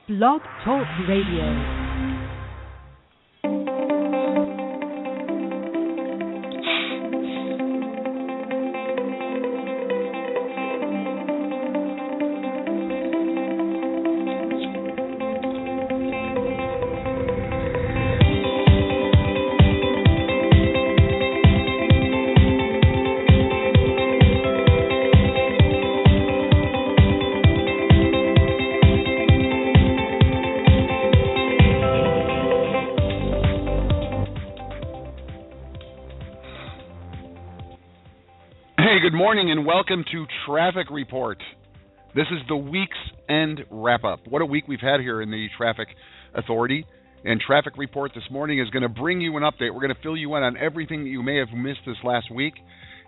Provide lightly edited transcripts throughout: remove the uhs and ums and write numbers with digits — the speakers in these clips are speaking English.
Blog Talk Radio. Good morning and welcome to Traffic Report. This is the week's end wrap-up. What a week we've had here in the Traffic Authority. And Traffic Report this morning is going to bring you an update. We're going to fill you in on everything that you may have missed this last week.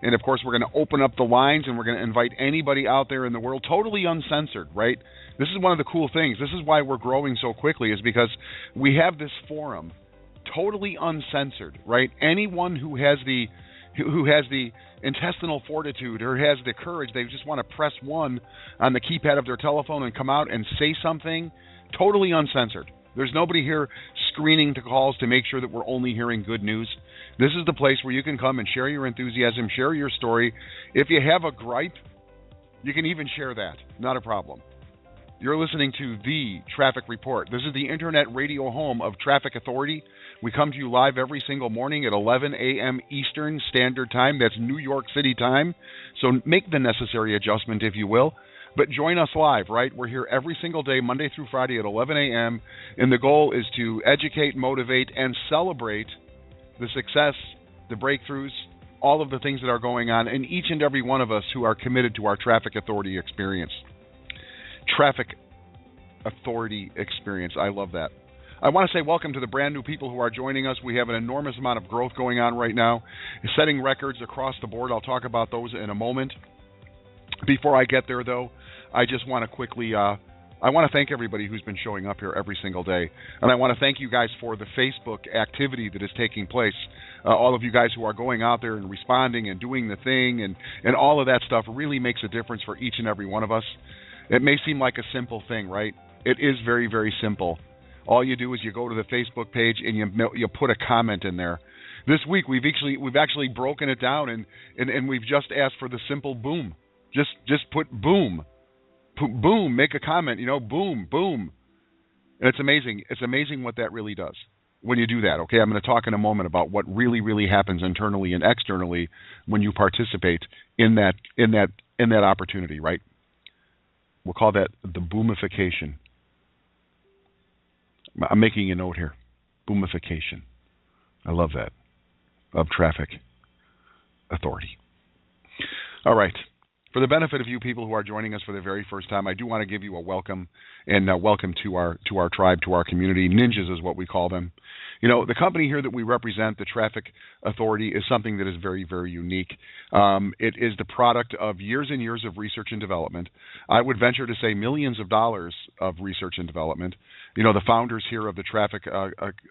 And, of course, we're going to open up the lines and we're going to invite anybody out there in the world, totally uncensored, right? This is one of the cool things. This is why we're growing so quickly, is because we have this forum, totally uncensored, right? Anyone who has the intestinal fortitude or has the courage, they just want to press one on the keypad of their telephone and come out and say something, totally uncensored. There's nobody here screening to calls to make sure that we're only hearing good news. This is the place where you can come and share your enthusiasm, share your story. If you have a gripe, you can even share that. Not a problem. You're listening to the Traffic Report. This is the internet radio home of Traffic Authority. We come to you live every single morning at 11 a.m. Eastern Standard Time. That's New York City time. So make the necessary adjustment, if you will. But join us live, right? We're here every single day, Monday through Friday at 11 a.m. And the goal is to educate, motivate, and celebrate the success, the breakthroughs, all of the things that are going on in each and every one of us who are committed to our Traffic Authority experience. Traffic Authority experience. I love that. I want to say welcome to the brand new people who are joining us. We have an enormous amount of growth going on right now, setting records across the board. I'll talk about those in a moment. Before I get there, though, I just want to quickly, I want to thank everybody who's been showing up here every single day. And I want to thank you guys for the Facebook activity that is taking place. All of you guys who are going out there and responding and doing the thing and all of that stuff really makes a difference for each and every one of us. It may seem like a simple thing, right? It is very, very simple. All you do is you go to the Facebook page and you put a comment in there. This week we've actually broken it down and we've just asked for the simple boom. Just put boom. Boom, make a comment, boom, boom. And it's amazing. It's amazing what that really does when you do that. Okay, I'm going to talk in a moment about what really, really happens internally and externally when you participate in that opportunity, right? We'll call that the boomification. I'm making a note here. Boomification. I love that. Of Traffic Authority. All right. For the benefit of you people who are joining us for the very first time, I do want to give you a welcome and welcome to our tribe, to our community. Ninjas is what we call them. The company here that we represent, the Traffic Authority, is something that is very, very unique. It is the product of years and years of research and development. I would venture to say millions of dollars of research and development. The founders here of the Traffic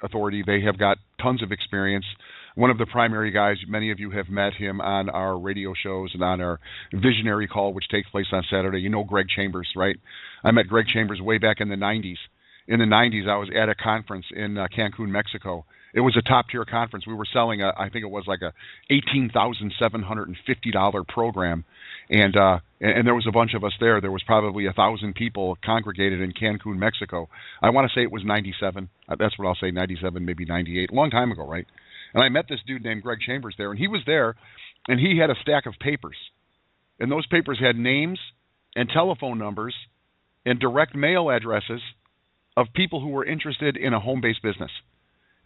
Authority, they have got tons of experience. One of the primary guys, many of you have met him on our radio shows and on our visionary call, which takes place on Saturday. Greg Chambers, right? I met Greg Chambers way back in the 90s. In the 90s, I was at a conference in Cancun, Mexico. It was a top-tier conference. We were selling I think it was like a $18,750 program. And there was a bunch of us there. There was probably 1,000 people congregated in Cancun, Mexico. I want to say it was 97. That's what I'll say, 97, maybe 98. A long time ago, right? And I met this dude named Greg Chambers there, and he was there, and he had a stack of papers. And those papers had names and telephone numbers and direct mail addresses of people who were interested in a home-based business.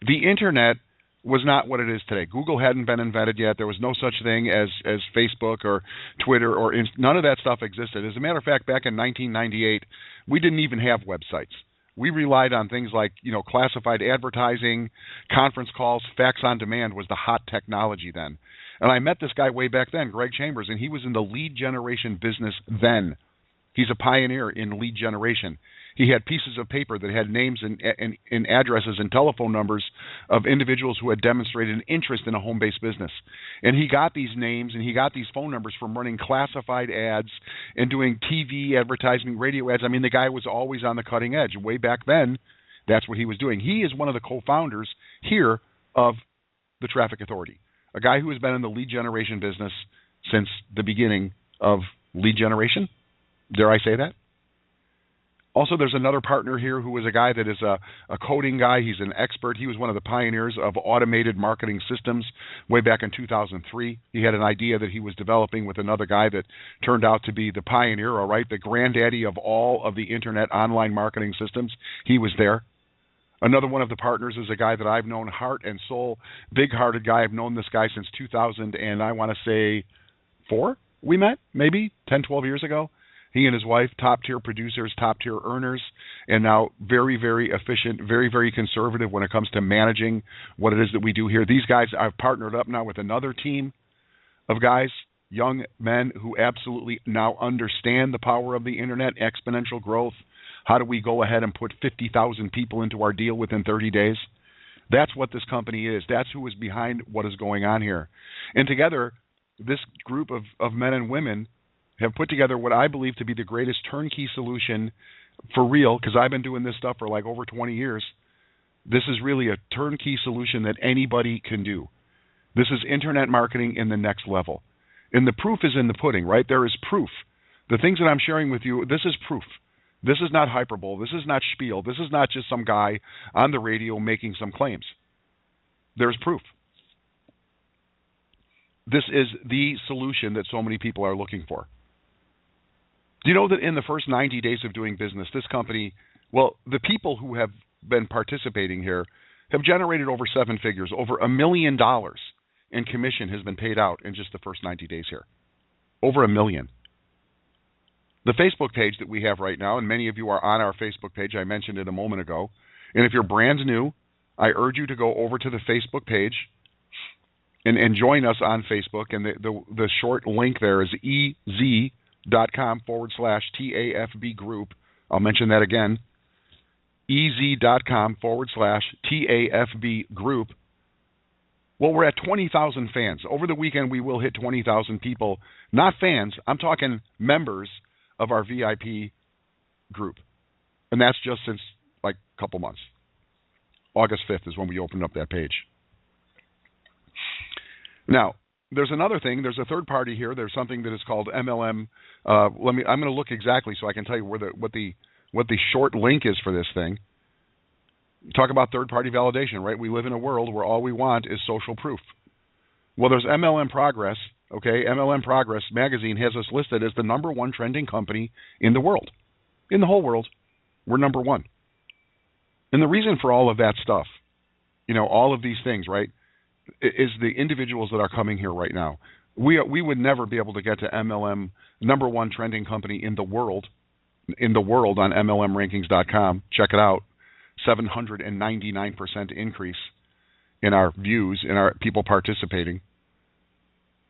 The Internet was not what it is today. Google hadn't been invented yet. There was no such thing as Facebook or Twitter or none of that stuff existed. As a matter of fact, back in 1998, we didn't even have websites. We relied on things like, classified advertising, conference calls, fax on demand was the hot technology then. And I met this guy way back then, Greg Chambers, and he was in the lead generation business then. He's a pioneer in lead generation. He had pieces of paper that had names and addresses and telephone numbers of individuals who had demonstrated an interest in a home-based business. And he got these names and he got these phone numbers from running classified ads and doing TV advertising, radio ads. I mean, the guy was always on the cutting edge. Way back then, that's what he was doing. He is one of the co-founders here of the Traffic Authority, a guy who has been in the lead generation business since the beginning of lead generation. Dare I say that? Also, there's another partner here who is a guy that is a coding guy. He's an expert. He was one of the pioneers of automated marketing systems way back in 2003. He had an idea that he was developing with another guy that turned out to be the pioneer, all right, the granddaddy of all of the internet online marketing systems. He was there. Another one of the partners is a guy that I've known, heart and soul, big-hearted guy. I've known this guy since 2000, and I want to say 4 we met, maybe 10, 12 years ago. He and his wife, top-tier producers, top-tier earners, and now very, very efficient, very, very conservative when it comes to managing what it is that we do here. These guys, I've partnered up now with another team of guys, young men who absolutely now understand the power of the internet, exponential growth. How do we go ahead and put 50,000 people into our deal within 30 days? That's what this company is. That's who is behind what is going on here. And together, this group of men and women have put together what I believe to be the greatest turnkey solution for real, because I've been doing this stuff for like over 20 years. This is really a turnkey solution that anybody can do. This is internet marketing in the next level. And the proof is in the pudding, right? There is proof. The things that I'm sharing with you, this is proof. This is not hyperbole. This is not spiel. This is not just some guy on the radio making some claims. There's proof. This is the solution that so many people are looking for. Do you know that in the first 90 days of doing business, this company, well, the people who have been participating here have generated over 7 figures. Over $1 million in commission has been paid out in just the first 90 days here. Over $1 million. The Facebook page that we have right now, and many of you are on our Facebook page, I mentioned it a moment ago, and if you're brand new, I urge you to go over to the Facebook page and join us on Facebook, and the short link there is ez.com/TAFB group. I'll mention that again, ez.com/TAFB group. Well, we're at 20,000 fans. Over the weekend, we will hit 20,000 people, not fans, I'm talking members of our VIP group. And that's just since like a couple months. August 5th is when we opened up that page. Now, there's another thing. There's a third party here. There's something that is called MLM. I'm going to look exactly so I can tell you what the short link is for this thing. Talk about third-party validation, right? We live in a world where all we want is social proof. Well, there's MLM Progress, okay? MLM Progress magazine has us listed as the #1 trending company in the world. In the whole world, we're #1. And the reason for all of that stuff, all of these things, right, is the individuals that are coming here right now. We would never be able to get to MLM #1 trending company in the world on MLMrankings.com. Check it out. 799% increase in our views, in our people participating.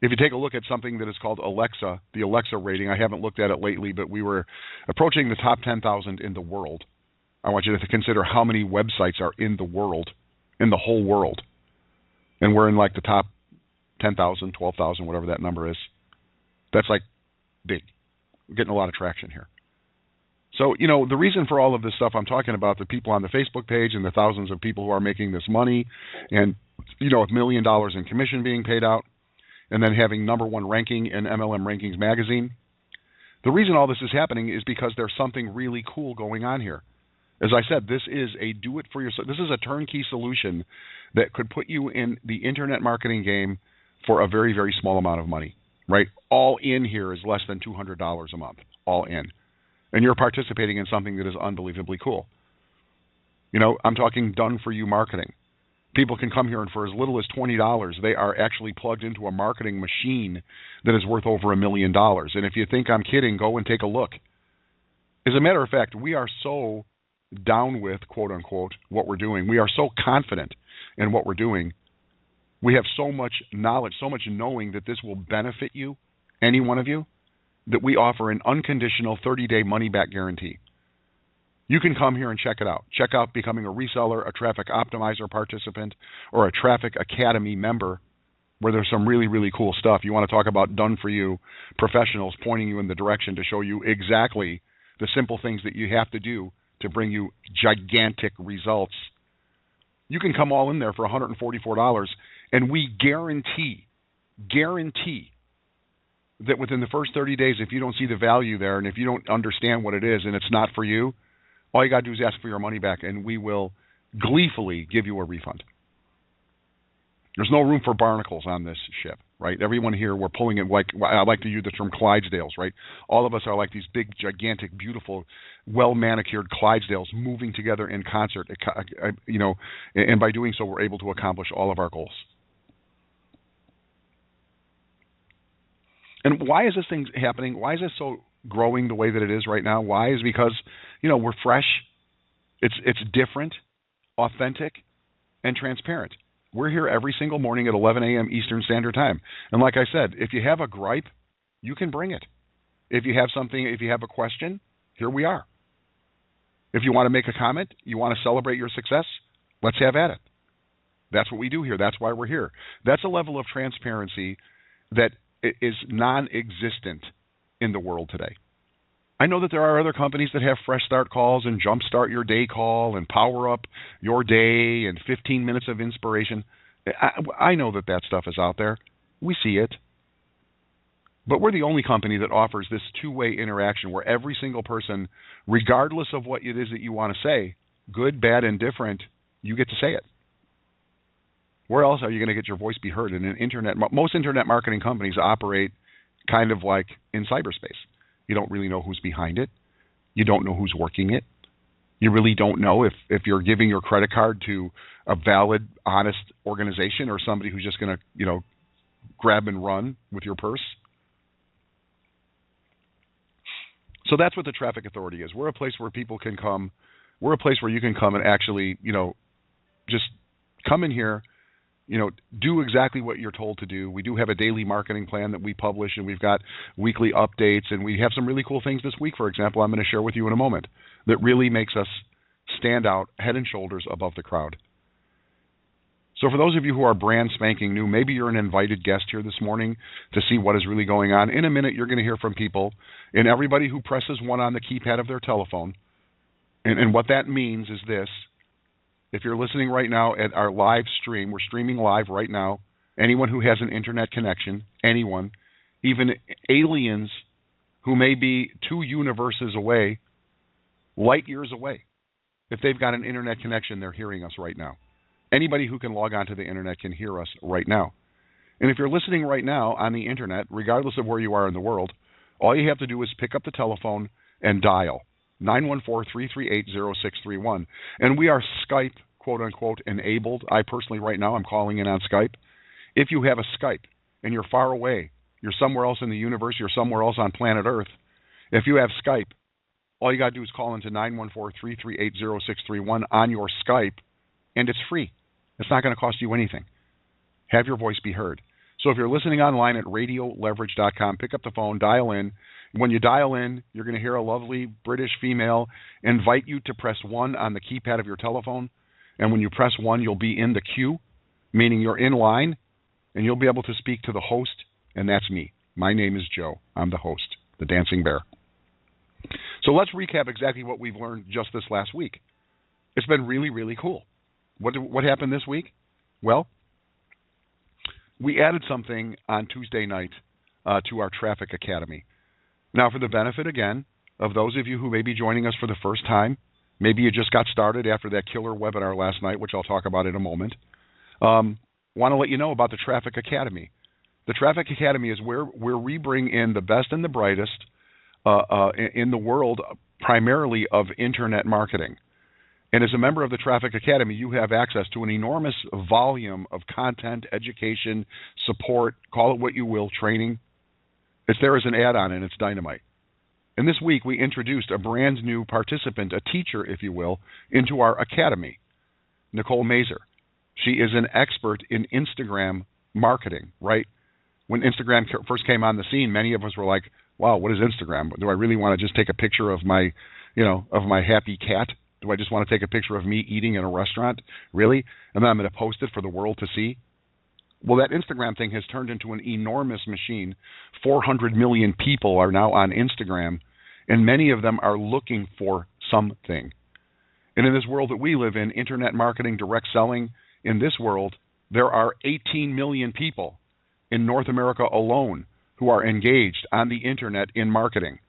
If you take a look at something that is called Alexa, the Alexa rating, I haven't looked at it lately, but we were approaching the top 10,000 in the world. I want you to consider how many websites are in the world, in the whole world. And we're in like the top 10,000, 12,000, whatever that number is. That's like big. We're getting a lot of traction here. So, the reason for all of this stuff I'm talking about, the people on the Facebook page and the thousands of people who are making this money and, $1 million in commission being paid out and then having #1 ranking in MLM Rankings magazine. The reason all this is happening is because there's something really cool going on here. As I said, this is a do-it-for-yourself. This is a turnkey solution that could put you in the internet marketing game for a very, very small amount of money, right? All in here is less than $200 a month, all in. And you're participating in something that is unbelievably cool. I'm talking done-for-you marketing. People can come here and for as little as $20, they are actually plugged into a marketing machine that is worth over $1 million. And if you think I'm kidding, go and take a look. As a matter of fact, we are so down with, quote-unquote, what we're doing. We are so confident in what we're doing. We have so much knowledge, so much knowing that this will benefit you, any one of you, that we offer an unconditional 30-day money-back guarantee. You can come here and check it out. Check out becoming a reseller, a Traffic Optimizer participant, or a Traffic Academy member, where there's some really, really cool stuff. You want to talk about done-for-you professionals pointing you in the direction to show you exactly the simple things that you have to do to bring you gigantic results. You can come all in there for $144, and we guarantee that within the first 30 days, if you don't see the value there and if you don't understand what it is and it's not for you, all you got to do is ask for your money back, and we will gleefully give you a refund. There's no room for barnacles on this ship, right? Everyone here, we're pulling it like, I like to use the term Clydesdales, right? All of us are like these big, gigantic, beautiful, well-manicured Clydesdales moving together in concert, and by doing so, we're able to accomplish all of our goals. And why is this thing happening? Why is this so growing the way that it is right now? Why is because, we're fresh, it's different, authentic, and transparent. We're here every single morning at 11 a.m. Eastern Standard Time. And like I said, if you have a gripe, you can bring it. If you have a question, here we are. If you want to make a comment, you want to celebrate your success, let's have at it. That's what we do here. That's why we're here. That's a level of transparency that is non-existent in the world today. I know that there are other companies that have fresh start calls and jumpstart your day call and power up your day and 15 minutes of inspiration. I know that stuff is out there. We see it. But we're the only company that offers this two-way interaction where every single person, regardless of what it is that you want to say, good, bad, and different, you get to say it. Where else are you going to get your voice be heard? In an internet, most internet marketing companies operate kind of like in cyberspace. You don't really know who's behind it. You don't know who's working it. You really don't know if you're giving your credit card to a valid, honest organization or somebody who's just going to, grab and run with your purse. So that's what the Traffic Authority is. We're a place where people can come. We're a place where you can come and actually, just come in here, do exactly what you're told to do. We do have a daily marketing plan that we publish, and we've got weekly updates, and we have some really cool things this week, for example, I'm going to share with you in a moment, that really makes us stand out head and shoulders above the crowd. So for those of you who are brand spanking new, maybe you're an invited guest here this morning to see what is really going on. In a minute, you're going to hear from people, and everybody who presses 1 on the keypad of their telephone, and what that means is this. If you're listening right now at our live stream, we're streaming live right now. Anyone who has an internet connection, anyone, even aliens who may be 2 universes away, light years away, if they've got an internet connection, they're hearing us right now. Anybody who can log onto the internet can hear us right now. And if you're listening right now on the internet, regardless of where you are in the world, all you have to do is pick up the telephone and dial 914-338-0631. And we are Skype, quote-unquote, enabled. I personally, right now, I'm calling in on Skype. If you have a Skype and you're far away, you're somewhere else in the universe, you're somewhere else on planet Earth, if you have Skype, all you got to do is call into 914-338-0631 on your Skype, and it's free. It's not going to cost you anything. Have your voice be heard. So if you're listening online at radioleverage.com, pick up the phone, dial in. When you dial in, you're going to hear a lovely British female invite you to press 1 on the keypad of your telephone. And when you press 1, you'll be in the queue, meaning you're in line, and you'll be able to speak to the host, and that's me. My name is Joe. I'm the host, the Dancing Bear. So let's recap exactly what we've learned just this last week. It's been really, really cool. What happened this week? Well, we added something on Tuesday night to our Traffic Academy. Now, for the benefit, again, of those of you who may be joining us for the first time, maybe you just got started after that killer webinar last night, which I'll talk about in a moment, want to let you know about the Traffic Academy. The Traffic Academy is where we bring in the best and the brightest in the world, primarily of internet marketing. And as a member of the Traffic Academy, you have access to an enormous volume of content, education, support, call it what you will, training. It's there as an add-on, and it's dynamite. And this week, we introduced a brand new participant, a teacher, if you will, into our academy, Nicole Mazer. She is an expert in Instagram marketing, right? When Instagram first came on the scene, many of us were like, wow, what is Instagram? Do I really want to just take a picture of my of my happy cat? Do I just want to take a picture of me eating in a restaurant? Really? And then I'm going to post it for the world to see? Well, that Instagram thing has turned into an enormous machine. 400 million people are now on Instagram, and many of them are looking for something. And in this world that we live in, internet marketing, direct selling, in this world, there are 18 million people in North America alone who are engaged on the internet in marketing.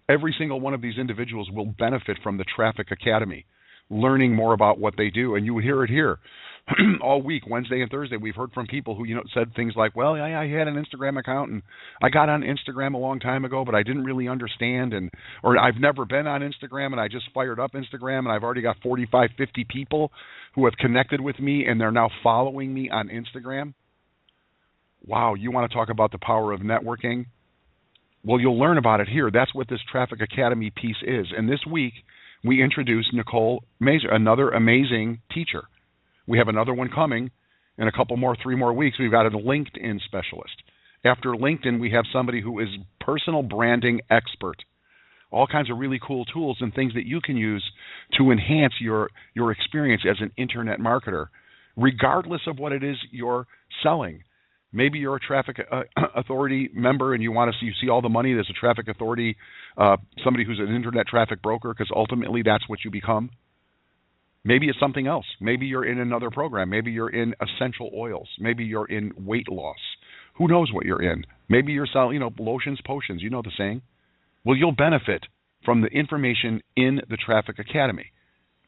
Every single one of these individuals will benefit from the Traffic Academy, learning more about what they do. And you hear it here all week, Wednesday and Thursday. We've heard from people who said things like, well, I had an Instagram account and I got on Instagram a long time ago, but I didn't really understand, or I've never been on Instagram and I just fired up Instagram and I've already got 45, 50 people who have connected with me and they're now following me on Instagram. Wow, you want to talk about the power of networking? Well, you'll learn about it here. That's what this Traffic Academy piece is. And this week, we introduced Nicole Mazer, another amazing teacher. We have another one coming in 3 more weeks. We've got a LinkedIn specialist. After LinkedIn, we have somebody who is personal branding expert. All kinds of really cool tools and things that you can use to enhance your experience as an internet marketer, regardless of what it is you're selling. Maybe you're a traffic authority member and you see all the money. There's a traffic authority, somebody who's an internet traffic broker, because ultimately that's what you become. Maybe it's something else. Maybe you're in another program. Maybe you're in essential oils. Maybe you're in weight loss. Who knows what you're in? Maybe you're selling, lotions, potions. You know the saying. Well, you'll benefit from the information in the Traffic Academy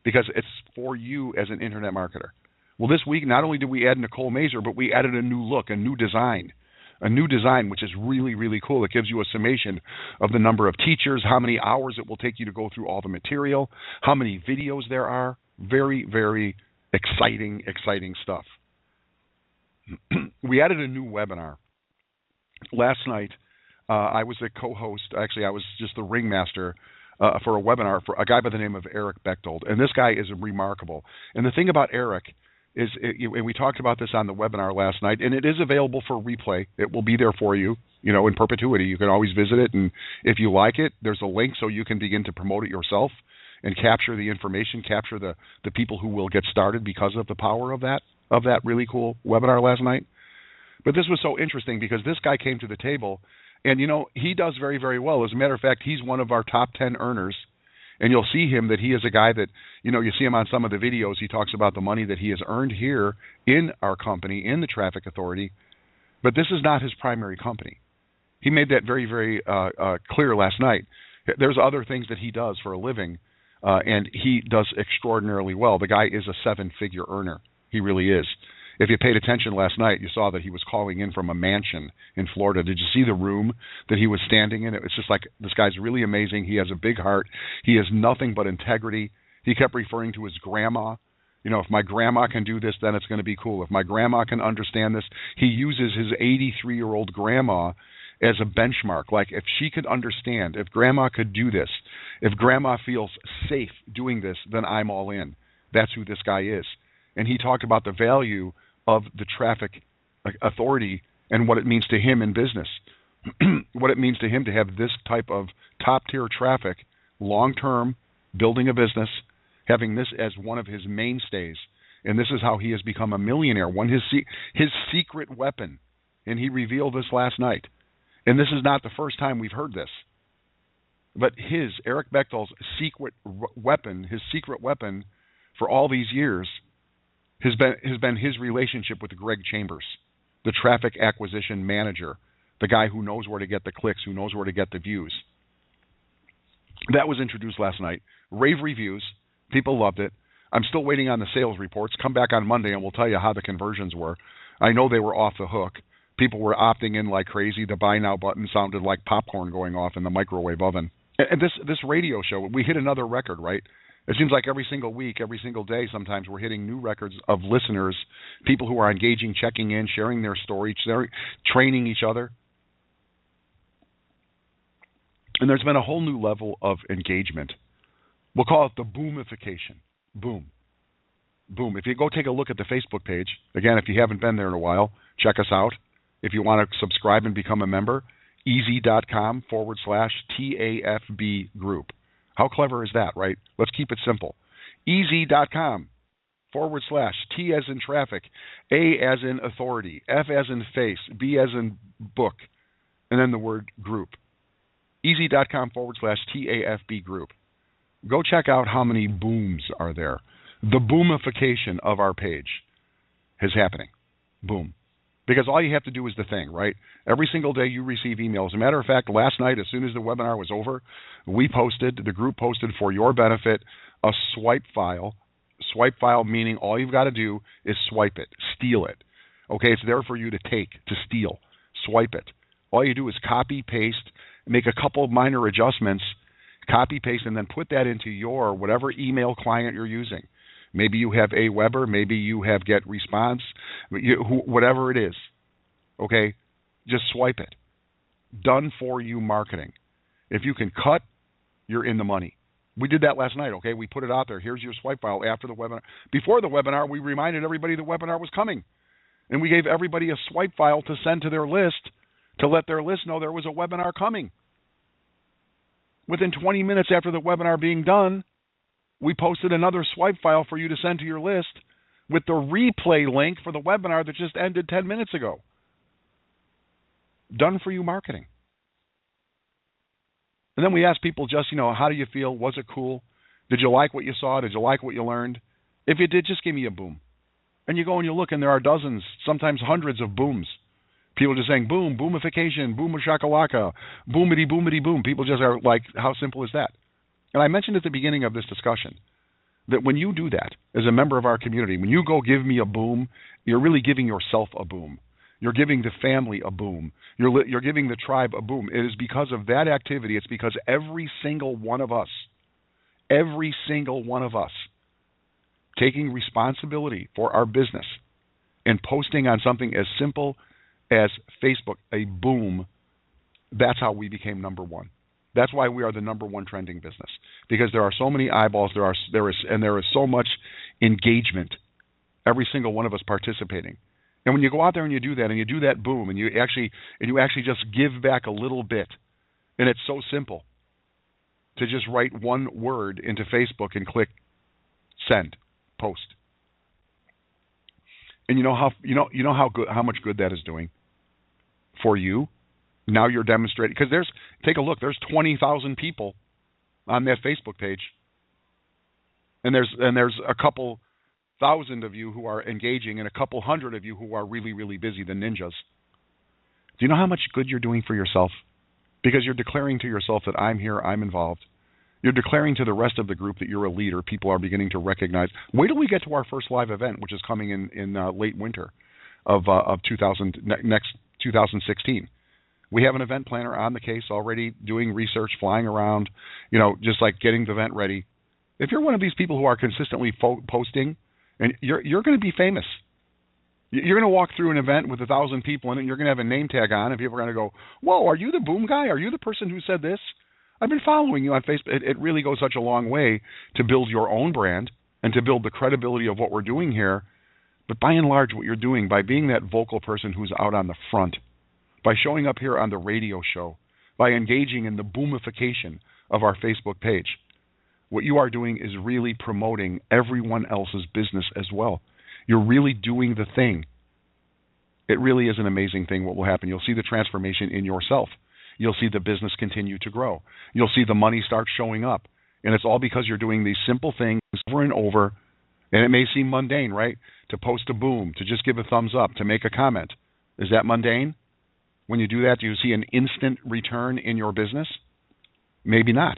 because it's for you as an internet marketer. Well, this week, not only did we add Nicole Mazer, but we added a new look, a new design, which is really, really cool. It gives you a summation of the number of teachers, how many hours it will take you to go through all the material, how many videos there are. Very, very exciting stuff. We added a new webinar. Last night, I was a co-host. Actually, I was just the ringmaster for a webinar for a guy by the name of Eric Bechtold. And this guy is remarkable. And the thing about Eric is, and we talked about this on the webinar last night, and it is available for replay. It will be there for you, in perpetuity. You can always visit it, and if you like it, there's a link so you can begin to promote it yourself and capture the information, capture the people who will get started because of the power of that really cool webinar last night. But this was so interesting because this guy came to the table, and, he does very, very well. As a matter of fact, he's one of our top 10 earners. And you'll see him that he is a guy that, you see him on some of the videos. He talks about the money that he has earned here in our company, in the Traffic Authority. But this is not his primary company. He made that very, very clear last night. There's other things that he does for a living, and he does extraordinarily well. The guy is a 7-figure earner. He really is. If you paid attention last night, you saw that he was calling in from a mansion in Florida. Did you see the room that he was standing in? It was just like, this guy's really amazing. He has a big heart. He has nothing but integrity. He kept referring to his grandma. If my grandma can do this, then it's going to be cool. If my grandma can understand this, he uses his 83-year-old grandma as a benchmark. Like, if she could understand, if grandma could do this, if grandma feels safe doing this, then I'm all in. That's who this guy is. And he talked about the value of the Traffic Authority and what it means to him in business, what it means to him to have this type of top-tier traffic, long-term, building a business, having this as one of his mainstays. And this is how he has become a millionaire, his secret weapon. And he revealed this last night. And this is not the first time we've heard this. But Eric Bechtold's secret weapon for all these years has been his relationship with Greg Chambers, the traffic acquisition manager, the guy who knows where to get the clicks, who knows where to get the views. That was introduced last night. Rave reviews. People loved it. I'm still waiting on the sales reports. Come back on Monday and we'll tell you how the conversions were. I know they were off the hook. People were opting in like crazy. The buy now button sounded like popcorn going off in the microwave oven. And this radio show, we hit another record, right? It seems like every single week, every single day, sometimes we're hitting new records of listeners, people who are engaging, checking in, sharing their story, training each other. And there's been a whole new level of engagement. We'll call it the boomification. Boom. Boom. If you go take a look at the Facebook page, again, if you haven't been there in a while, check us out. If you want to subscribe and become a member, easy.com/TAFB group. How clever is that, right? Let's keep it simple. Easy.com / T as in traffic, A as in authority, F as in face, B as in book, and then the word group. Easy.com / TAFB group. Go check out how many booms are there. The boomification of our page is happening. Boom. Because all you have to do is the thing, right? Every single day you receive emails. As a matter of fact, last night, as soon as the webinar was over, the group posted for your benefit, a swipe file. Swipe file meaning all you've got to do is swipe it, steal it. Okay, it's there for you to take, to steal. Swipe it. All you do is copy, paste, make a couple of minor adjustments, copy, paste, and then put that into your whatever email client you're using. Maybe you have Aweber, maybe you have GetResponse, whatever it is. Okay, just swipe it. Done for you marketing. If you can cut, you're in the money. We did that last night, okay? We put it out there. Here's your swipe file after the webinar. Before the webinar, we reminded everybody the webinar was coming. And we gave everybody a swipe file to send to their list to let their list know there was a webinar coming. Within 20 minutes after the webinar being done, we posted another swipe file for you to send to your list with the replay link for the webinar that just ended 10 minutes ago. Done for you marketing. And then we asked people just, how do you feel? Was it cool? Did you like what you saw? Did you like what you learned? If you did, just give me a boom. And you go and you look, and there are dozens, sometimes hundreds of booms. People just saying boom, boomification, boom shakalaka, boomity, boomity, boom. People just are like, how simple is that? And I mentioned at the beginning of this discussion that when you do that as a member of our community, when you go give me a boom, you're really giving yourself a boom. You're giving the family a boom. You're giving the tribe a boom. It is because of that activity. It's because every single one of us, taking responsibility for our business and posting on something as simple as Facebook, a boom, that's how we became number one. That's why we are the number one trending business, because there are so many eyeballs, there is so much engagement, every single one of us participating. And when you go out there and you do that, and you do that boom, and you actually just give back a little bit, and it's so simple to just write one word into Facebook and click send, post. And you know how much good that is doing for you. Now you're demonstrating, because take a look, there's 20,000 people on that Facebook page, and there's a couple thousand of you who are engaging and a couple hundred of you who are really, really busy, the ninjas. Do you know how much good you're doing for yourself? Because you're declaring to yourself that I'm here, I'm involved. You're declaring to the rest of the group that you're a leader. People are beginning to recognize. Wait till we get to our first live event, which is coming in late winter of 2016. We have an event planner on the case already, doing research, flying around, just like getting the event ready. If you're one of these people who are consistently posting, and you're going to be famous. You're going to walk through an event with 1,000 people in it, and you're going to have a name tag on, and people are going to go, whoa, are you the boom guy? Are you the person who said this? I've been following you on Facebook. It really goes such a long way to build your own brand and to build the credibility of what we're doing here. But by and large, what you're doing, by being that vocal person who's out on the front, by showing up here on the radio show, by engaging in the boomification of our Facebook page, what you are doing is really promoting everyone else's business as well. You're really doing the thing. It really is an amazing thing what will happen. You'll see the transformation in yourself. You'll see the business continue to grow. You'll see the money start showing up. And it's all because you're doing these simple things over and over. And it may seem mundane, right? To post a boom, to just give a thumbs up, to make a comment. Is that mundane? When you do that, do you see an instant return in your business? Maybe not.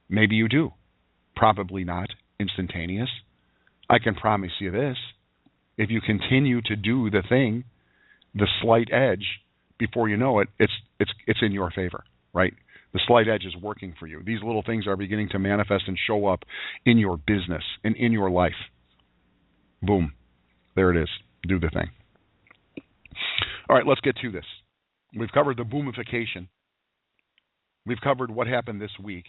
Maybe you do. Probably not instantaneous. I can promise you this. If you continue to do the thing, the slight edge, before you know it, it's in your favor, right? The slight edge is working for you. These little things are beginning to manifest and show up in your business and in your life. Boom. There it is. Do the thing. All right, let's get to this. We've covered the boomification. We've covered what happened this week.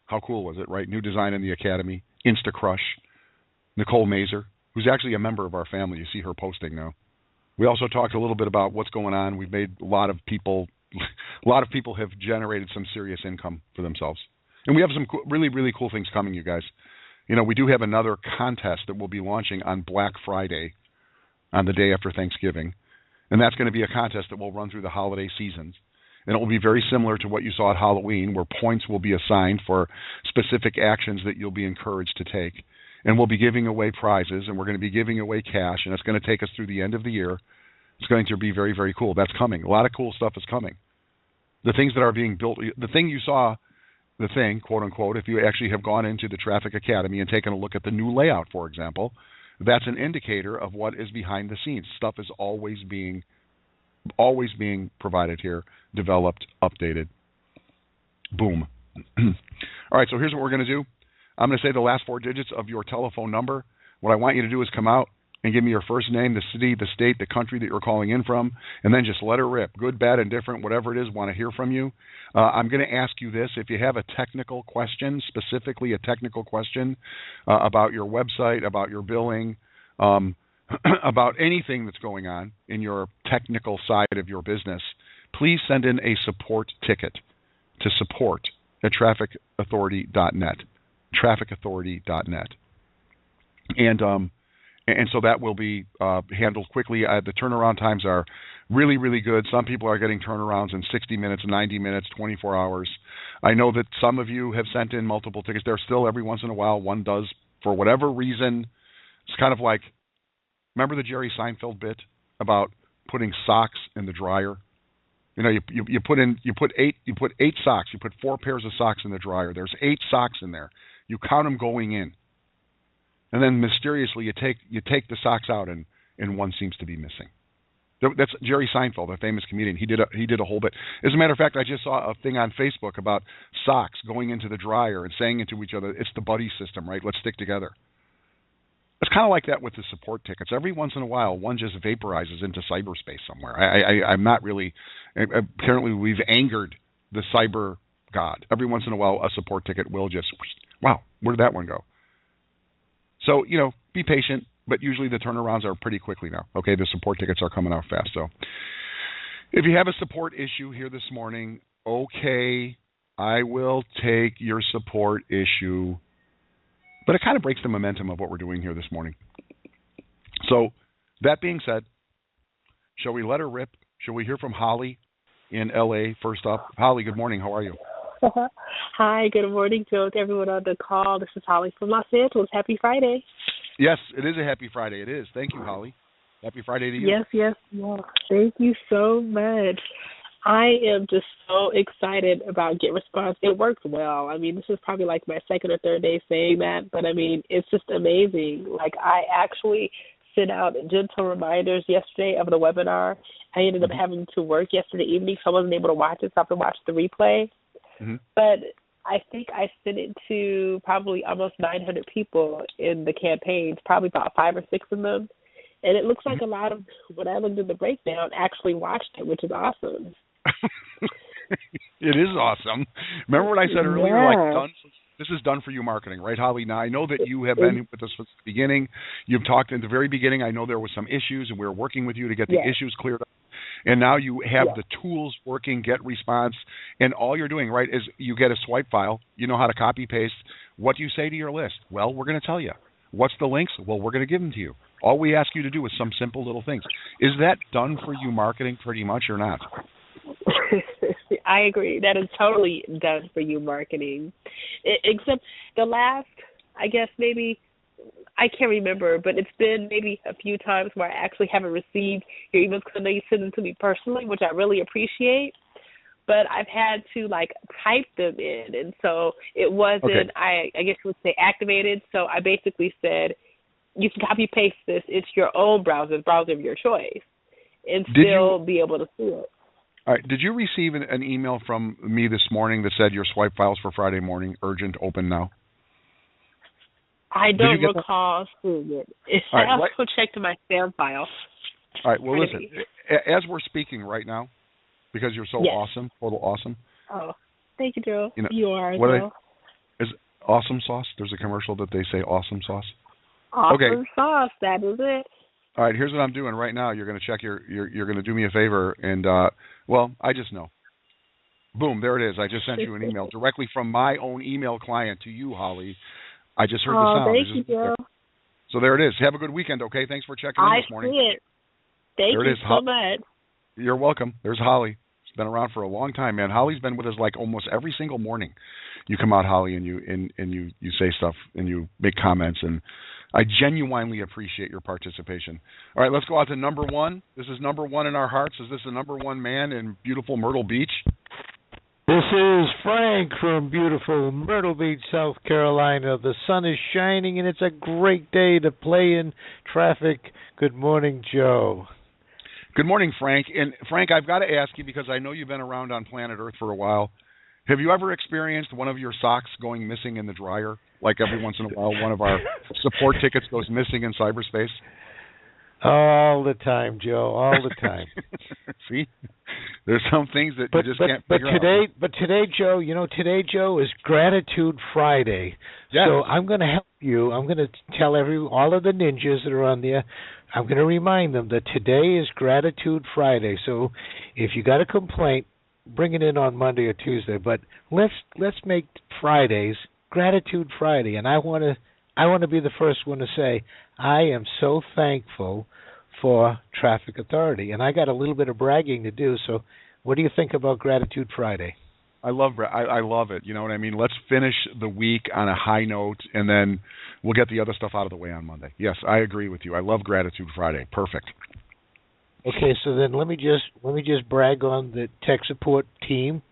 How cool was it, right? New design in the Academy, InstaCrush, Nicole Mazer, who's actually a member of our family. You see her posting now. We also talked a little bit about what's going on. We've made a lot of people have generated some serious income for themselves. And we have some really, really cool things coming, you guys. You know, we do have another contest that we'll be launching on Black Friday, on the day after Thanksgiving. And that's going to be a contest that will run through the holiday seasons. And it will be very similar to what you saw at Halloween, where points will be assigned for specific actions that you'll be encouraged to take. And we'll be giving away prizes, and we're going to be giving away cash, and it's going to take us through the end of the year. It's going to be very, very cool. That's coming. A lot of cool stuff is coming. The things that are being built, the thing you saw, the thing, quote unquote, if you actually have gone into the Traffic Academy and taken a look at the new layout, for example, that's an indicator of what is behind the scenes. Stuff is always being provided here, developed, updated. Boom. All right, so here's what we're going to do. I'm going to say the last 4 digits of your telephone number. What I want you to do is come out and give me your first name, the city, the state, the country that you're calling in from, and then just let her rip. Good, bad, indifferent, whatever it is, want to hear from you. I'm going to ask you this. If you have a technical question, specifically a technical question about your website, about your billing, about anything that's going on in your technical side of your business, please send in a support ticket to support@trafficauthority.net. Trafficauthority.net. And so that will be handled quickly. The turnaround times are really, really good. Some people are getting turnarounds in 60 minutes, 90 minutes, 24 hours. I know that some of you have sent in multiple tickets. There's still every once in a while one does, for whatever reason. It's kind of like, remember the Jerry Seinfeld bit about putting socks in the dryer? You know, you put 8 socks. You put 4 pairs of socks in the dryer. There's 8 socks in there. You count them going in, and then mysteriously you take the socks out, and one seems to be missing. That's Jerry Seinfeld, a famous comedian. He did a whole bit. As a matter of fact, I just saw a thing on Facebook about socks going into the dryer and saying it to each other. It's the buddy system, right? Let's stick together. It's kind of like that with the support tickets. Every once in a while, one just vaporizes into cyberspace somewhere. I'm not really. Apparently, we've angered the cyber god. Every once in a while, a support ticket will just, wow, where did that one go? So, you know, be patient, but usually the turnarounds are pretty quickly now. Okay, the support tickets are coming out fast. So if you have a support issue here this morning, okay, I will take your support issue. But it kind of breaks the momentum of what we're doing here this morning. So that being said, shall we let her rip? Shall we hear from Holly in L.A. first up? Holly, good morning. How are you? Hi, good morning, Joe, to everyone on the call. This is Holly from Los Angeles. Happy Friday. Yes, it is a happy Friday. It is. Thank you, Holly. Happy Friday to you. Yes. Thank you so much. I am just so excited about Get Response. It works well. I mean, this is probably like my second or third day saying that, but I mean, it's just amazing. Like, I actually sent out gentle reminders yesterday of the webinar. I ended up having to work yesterday evening, so I wasn't able to watch it, so I have to watch the replay. Mm-hmm. But I think I sent it to probably almost 900 people in the campaigns, probably about 5 or 6 of them. And it looks like a lot of, when I looked at the breakdown, actually watched it, which is awesome. It is awesome. Remember what I said earlier? Yeah. Like, this is done for you marketing, right, Holly? Now, I know that you have been with us from the beginning. You've talked in the very beginning. I know there were some issues, and we were working with you to get the issues cleared up. And now you have the tools working, Get Response, and all you're doing, right, is you get a swipe file. You know how to copy paste. What do you say to your list? Well, we're going to tell you. What's the links? Well, we're going to give them to you. All we ask you to do is some simple little things. Is that done for you marketing pretty much or not? I agree. That is totally done for you marketing. Except the last, I guess maybe, I can't remember, but it's been maybe a few times where I actually haven't received your emails because I know you send them to me personally, which I really appreciate. But I've had to, like, type them in. And so it wasn't, I guess you would say, activated. So I basically said, you can copy-paste this. It's your own browser, the browser of your choice, and still be able to see it. All right. Did you receive an email from me this morning that said your swipe files for Friday morning, urgent, open now? I don't recall seeing it. I also checked my spam file. All right. Well, listen, as we're speaking right now, because you're so awesome, total awesome. Oh, thank you, Joe. You are as well. Is awesome sauce? There's a commercial that they say awesome sauce. Awesome sauce. That is it. All right. Here's what I'm doing right now. You're going to check you're going to do me a favor, and well, I just know. Boom, there it is. I just sent you an email directly from my own email client to you, Holly. I just heard the sound. Thank you, Joe. So there it is. Have a good weekend, okay? Thanks for checking in this morning. I see it. Thank you so much. You're welcome. There's Holly. She's been around for a long time, man. Holly's been with us like almost every single morning. You come out, Holly, and you say stuff and you make comments, and I genuinely appreciate your participation. All right, let's go out to number one. This is number one in our hearts. Is this the number one man in beautiful Myrtle Beach? This is Frank from beautiful Myrtle Beach, South Carolina. The sun is shining, and it's a great day to play in traffic. Good morning, Joe. Good morning, Frank. And Frank, I've got to ask you, because I know you've been around on planet Earth for a while, have you ever experienced one of your socks going missing in the dryer? Like every once in a while, one of our support tickets goes missing in cyberspace? All the time, Joe, all the time. See? There's some things that you just can't figure out. But today, Joe, today, Joe, is Gratitude Friday. Yes. So I'm going to help you. I'm going to tell all of the ninjas that are on there, I'm going to remind them that today is Gratitude Friday. So if you got a complaint, bring it in on Monday or Tuesday. But let's make Fridays Gratitude Friday. And I want to be the first one to say I am so thankful for Traffic Authority, and I got a little bit of bragging to do. So, what do you think about Gratitude Friday? I love it. You know what I mean? Let's finish the week on a high note, and then we'll get the other stuff out of the way on Monday. Yes, I agree with you. I love Gratitude Friday. Perfect. Okay, so then let me just brag on the tech support team.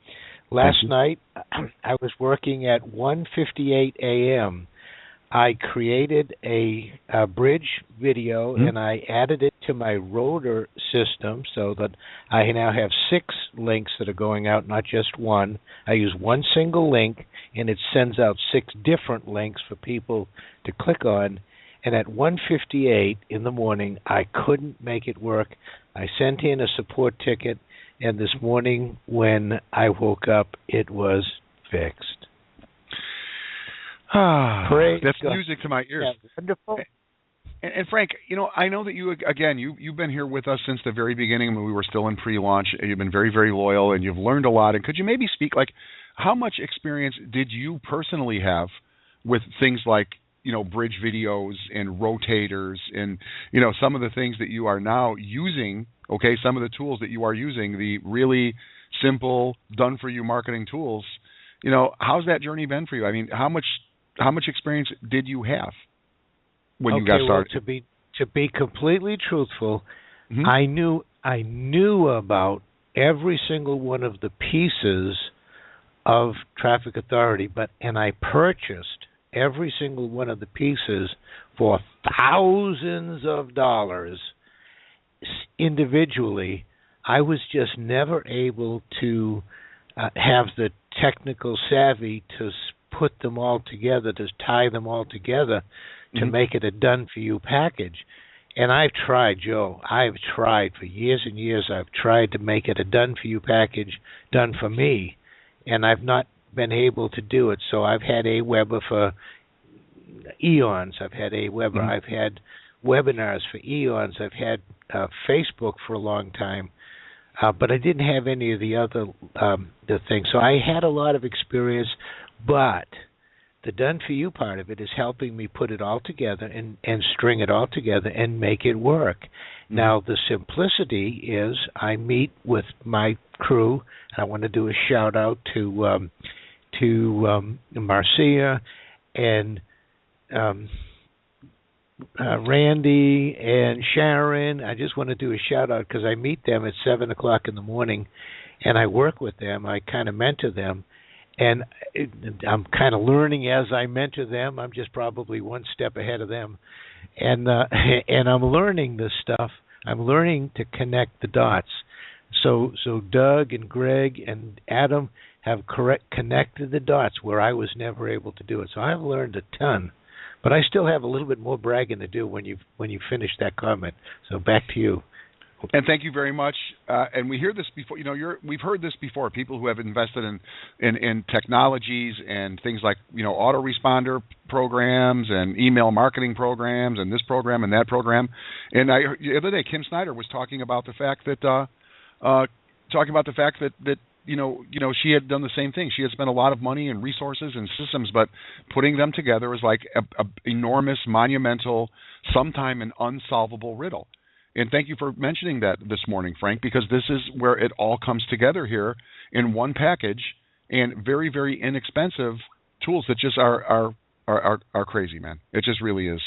Last night, I was working at 1:58 a.m. I created a bridge video, and I added it to my rotor system so that I now have 6 links that are going out, not just one. I use one single link, and it sends out 6 different links for people to click on. And at 1:58 in the morning, I couldn't make it work. I sent in a support ticket, and this morning when I woke up, it was fixed. That's music to my ears. Yeah, wonderful. And Frank, I know that you've been here with us since the very beginning when we were still in pre-launch. You've been very, very loyal, and you've learned a lot. And could you maybe speak, how much experience did you personally have with things like, bridge videos and rotators and, some of the things that you are now using, some of the tools that you are using, the really simple, done-for-you marketing tools, how's that journey been for you? I mean, how much experience did you have when you got started? Well, to be completely truthful, I knew about every single one of the pieces of Traffic Authority, and I purchased every single one of the pieces for thousands of dollars individually. I was just never able to have the technical savvy to put them all together, to tie them all together to make it a done-for-you package. And I've tried, Joe. I've tried for years and years. I've tried to make it a done-for-you package, done for me, and I've not been able to do it. So I've had AWeber for eons. I've had AWeber. I've had webinars for eons. I've had Facebook for a long time. But I didn't have any of the other the things. So I had a lot of experience, but the done-for-you part of it is helping me put it all together and string it all together and make it work. Now, the simplicity is I meet with my crew, and I want to do a shout-out to Marcia and Randy and Sharon. I just want to do a shout-out because I meet them at 7 o'clock in the morning, and I work with them. I kind of mentor them. And I'm kind of learning as I mentor them. I'm just probably one step ahead of them. And I'm learning this stuff. I'm learning to connect the dots. So Doug and Greg and Adam have connected the dots where I was never able to do it. So I've learned a ton. But I still have a little bit more bragging to do when you finish that comment. So back to you. And thank you very much. And we hear this before. We've heard this before. People who have invested in technologies and things like autoresponder programs and email marketing programs and this program and that program. And the other day, Kim Snyder was talking about the fact that she had done the same thing. She had spent a lot of money and resources and systems, but putting them together was like a enormous, monumental, sometime an unsolvable riddle. And thank you for mentioning that this morning, Frank, because this is where it all comes together here in one package, and very, very inexpensive tools that just are crazy, man. It just really is.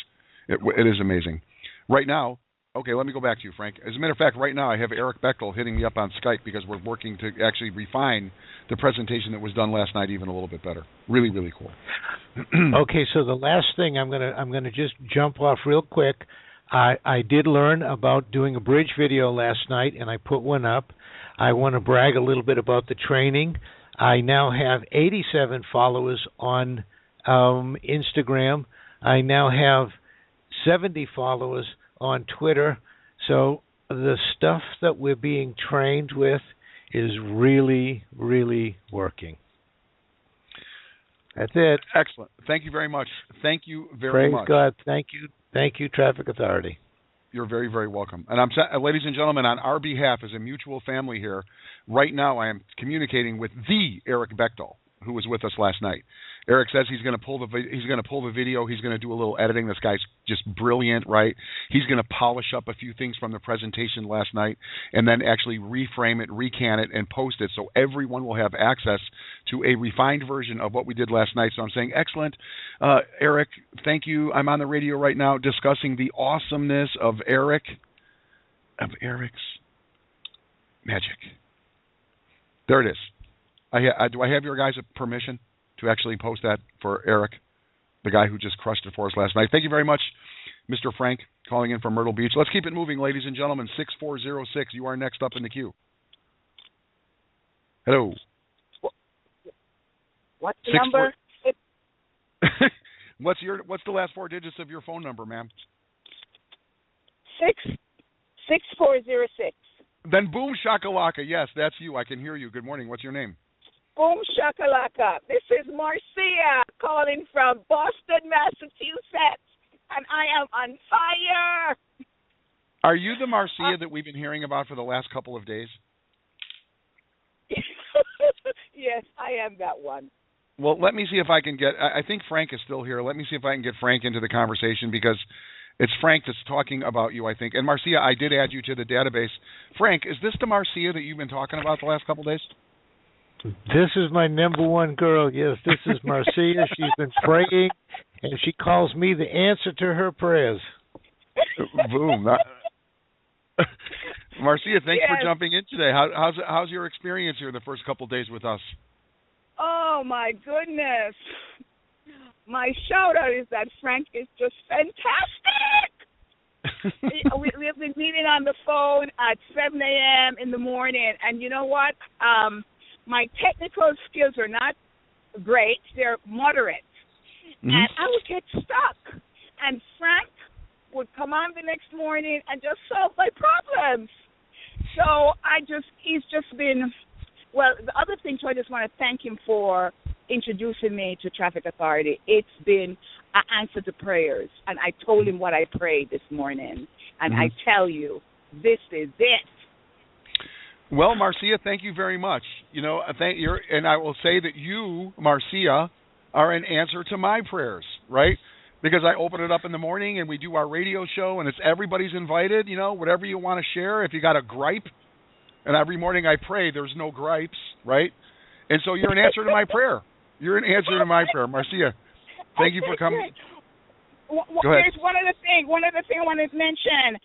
It is amazing. Right now, okay, let me go back to you, Frank. As a matter of fact, right now I have Eric Bechtel hitting me up on Skype because we're working to actually refine the presentation that was done last night even a little bit better. Really, really cool. Okay, so the last thing I'm gonna just jump off real quick. I did learn about doing a bridge video last night, and I put one up. I want to brag a little bit about the training. I now have 87 followers on Instagram. I now have 70 followers on Twitter. So the stuff that we're being trained with is really, really working. That's it. Excellent. Thank you very much. Thank you very much. Praise God. Thank you. Thank you, Traffic Authority. You're very, very welcome. And ladies and gentlemen, on our behalf as a mutual family here, right now I am communicating with the Eric Bechtel, who was with us last night. Eric says he's going to pull the video. He's going to do a little editing. This guy's just brilliant, right? He's going to polish up a few things from the presentation last night and then actually reframe it, recan it, and post it so everyone will have access to a refined version of what we did last night. So I'm saying, excellent. Eric, thank you. I'm on the radio right now discussing the awesomeness of Eric's magic. There it is. Do I have your guys' permission to actually post that for Eric, the guy who just crushed it for us last night? Thank you very much, Mr. Frank, calling in from Myrtle Beach. Let's keep it moving, ladies and gentlemen. 6406, you are next up in the queue. Hello. What's the number? What's the last four digits of your phone number, ma'am? 6406. Then boom shakalaka. Yes, that's you. I can hear you. Good morning. What's your name? Boom shakalaka. This is Marcia calling from Boston, Massachusetts, and I am on fire. Are you the Marcia that we've been hearing about for the last couple of days? Yes, I am that one. Well, let me see if I can get... I think Frank is still here. Let me see if I can get Frank into the conversation because it's Frank that's talking about you, I think. And Marcia, I did add you to the database. Frank, is this the Marcia that you've been talking about the last couple of days? This is my number one girl. Yes, this is Marcia. She's been praying, and she calls me the answer to her prayers. Boom. Marcia, thanks for jumping in today. How's your experience here the first couple of days with us? Oh, my goodness. My shout-out is that Frank is just fantastic. We've been meeting on the phone at 7 a.m. in the morning, and you know what? My technical skills are not great. They're moderate. Mm-hmm. And I would get stuck. And Frank would come on the next morning and just solve my problems. So he's just been, well, the other thing, too, I just want to thank him for introducing me to Traffic Authority. It's been an answer to prayers. And I told him what I prayed this morning. And I tell you, this is it. Well, Marcia, thank you very much. And I will say that you, Marcia, are an answer to my prayers, right? Because I open it up in the morning and we do our radio show and it's everybody's invited, whatever you want to share. If you got a gripe, and every morning I pray, there's no gripes, right? And so you're an answer to my prayer. You're an answer to my prayer, Marcia. Thank you for coming. Go ahead. There's one other thing I wanted to mention.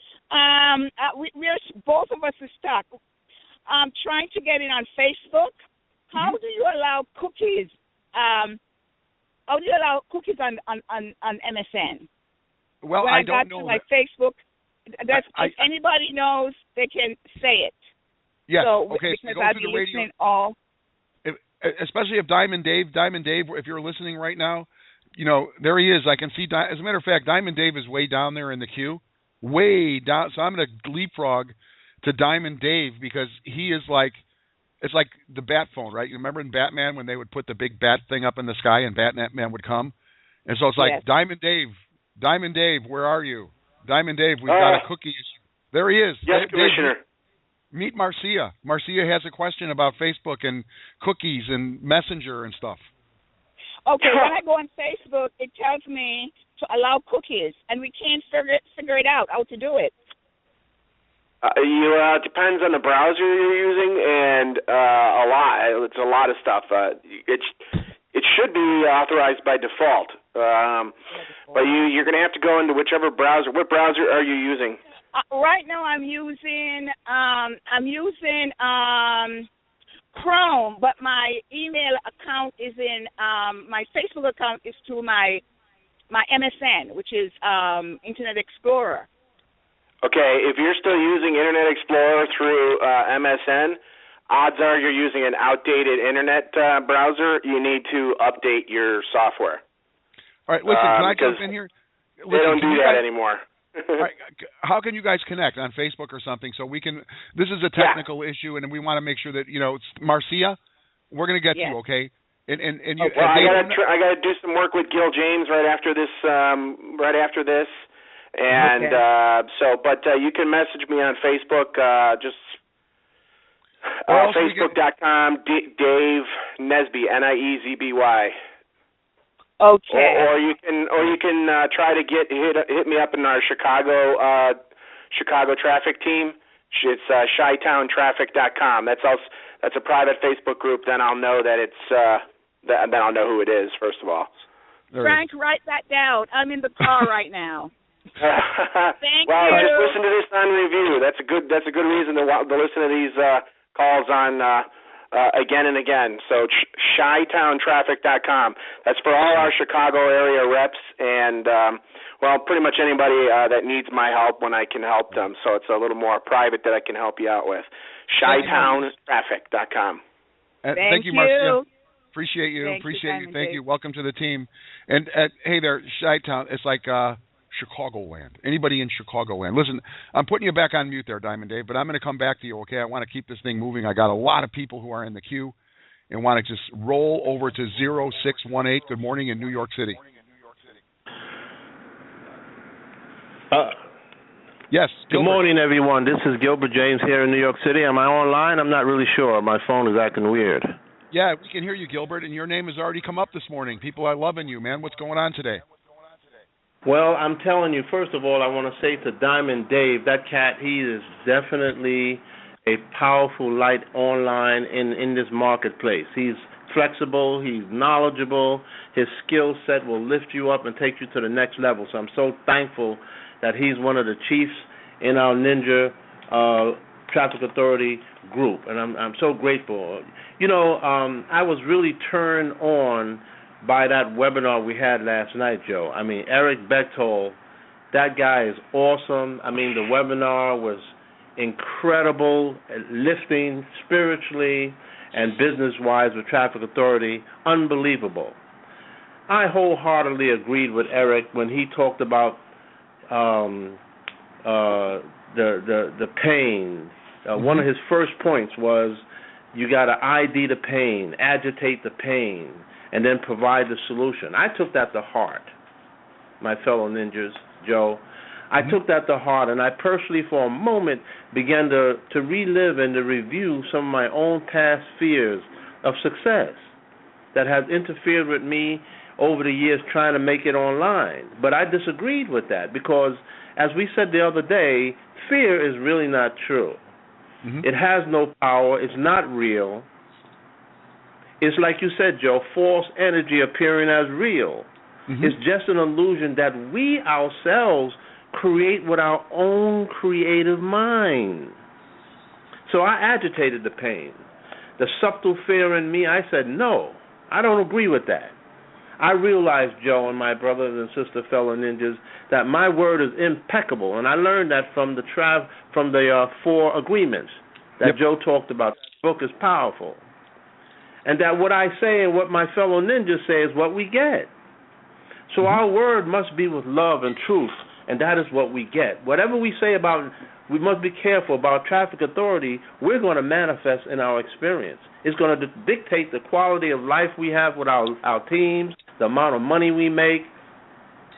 We're both of us are stuck. Trying to get in on Facebook. How do you allow cookies? How do you allow cookies on MSN? Well, when I don't got know. To my Facebook, if anybody knows, they can say it. Yes. So, okay. Because So I've go been to the radio. listening all. Especially if Diamond Dave, if you're listening right now, there he is. I can see. As a matter of fact, Diamond Dave is way down there in the queue, way down. So I'm going to leapfrog to Diamond Dave because he is like, it's like the bat phone, right? You remember in Batman when they would put the big bat thing up in the sky and Batman would come? And so it's like, yes. Diamond Dave, where are you? Diamond Dave, we've got a cookie issue. There he is. Yes, Commissioner. Meet Marcia. Marcia has a question about Facebook and cookies and Messenger and stuff. Okay, when I go on Facebook, it tells me to allow cookies, and we can't figure it out how to do it. It depends on the browser you're using, and it's a lot of stuff. It should be authorized by default, but you're going to have to go into whichever browser. What browser are you using? Right now, I'm using Chrome, but my email account is in my Facebook account is through my MSN, which is Internet Explorer. Okay, if you're still using Internet Explorer through MSN, odds are you're using an outdated Internet browser. You need to update your software. All right, listen, can I jump in here? They don't do that anymore. All right, how can you guys connect on Facebook or something so we can? This is a technical issue, and we want to make sure that it's Marcia. We're going to get you, okay? And you. Well, I got to do some work with Gil James right after this. And but you can message me on Facebook, just Facebook.com, Dave Nesby, Niezby. Okay. Or you can try to hit me up in our Chicago traffic team. It's ChiTownTraffic.com. That's a private Facebook group. Then I'll know that then I'll know who it is. First of all. Frank, write that down. I'm in the car right now. Thank well, you. Just listen to this on review. That's a good reason to listen to these calls on again and again. So ChiTownTraffic.com. That's for all our Chicago area reps and pretty much anybody that needs my help when I can help them. So it's a little more private that I can help you out with. ChiTownTraffic.com. Thank you, Marcia. Appreciate you. Thank you. Welcome to the team. And hey there, Chi-Town. It's like Chicagoland. Anybody in Chicagoland. Listen, I'm putting you back on mute there, Diamond Dave, but I'm going to come back to you, okay? I want to keep this thing moving. I got a lot of people who are in the queue and want to just roll over to 0618. Good morning in New York City. Yes. Gilbert. Good morning, everyone. This is Gilbert James here in New York City. Am I online? I'm not really sure. My phone is acting weird. Yeah, we can hear you, Gilbert, and your name has already come up this morning. People are loving you, man. What's going on today? Well, I'm telling you, first of all, I want to say to Diamond Dave, that cat, he is definitely a powerful light online in this marketplace. He's flexible, he's knowledgeable, his skill set will lift you up and take you to the next level. So I'm so thankful that he's one of the chiefs in our Ninja Traffic Authority group, and I'm so grateful. I was really turned on by that webinar we had last night, Joe. I mean, Eric Bechtold, that guy is awesome. I mean, the webinar was incredible, lifting spiritually and business-wise with Traffic Authority, unbelievable. I wholeheartedly agreed with Eric when he talked about the pain. One of his first points was you got to ID the pain, agitate the pain, and then provide the solution. I took that to heart, my fellow ninjas, Joe. I took that to heart, and I personally, for a moment, began to relive and to review some of my own past fears of success that have interfered with me over the years trying to make it online. But I disagreed with that because, as we said the other day, fear is really not true. It has no power. It's not real. It's like you said, Joe, false energy appearing as real. It's just an illusion that we ourselves create with our own creative mind. So I agitated the pain. The subtle fear in me, I said, no, I don't agree with that. I realized, Joe and my brothers and sister fellow ninjas, that my word is impeccable, and I learned that from the 4 agreements that Joe talked about. The book is powerful. And that what I say and what my fellow ninjas say is what we get. So our word must be with love and truth, and that is what we get. Whatever we say about, we must be careful about Traffic Authority, we're going to manifest in our experience. It's going to dictate the quality of life we have with our teams, the amount of money we make.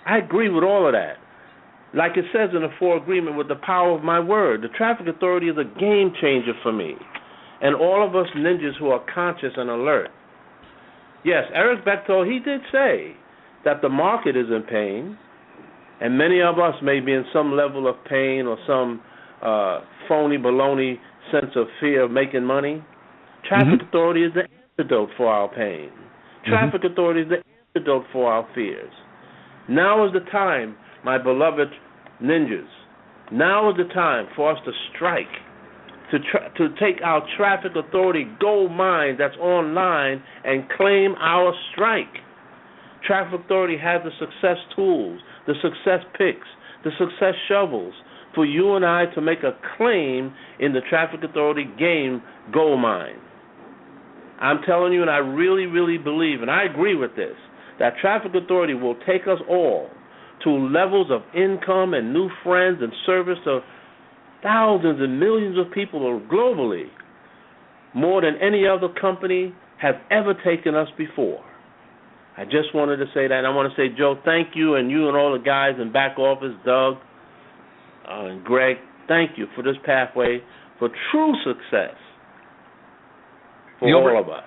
I agree with all of that. Like it says in the Four Agreement, with the power of my word. The traffic authority is a game changer for me. And all of us ninjas who are conscious and alert. Yes, Eric Bechtold, he did say that the market is in pain, and many of us may be in some level of pain or some phony baloney sense of fear of making money. Traffic authority is the antidote for our pain. Traffic authority is the antidote for our fears. Now is the time, my beloved ninjas. Now is the time for us to strike, to take our traffic authority gold mine that's online and claim our strike. Traffic authority has the success tools, the success picks, the success shovels for you and I to make a claim in the traffic authority game gold mine. I'm telling you, and I really, really believe, and I agree with this, that traffic authority will take us all to levels of income and new friends and service to thousands and millions of people globally, more than any other company has ever taken us before. I just wanted to say that, and I want to say, Joe, thank you, and you and all the guys in back office, Doug and Greg, thank you for this pathway for true success for all of us.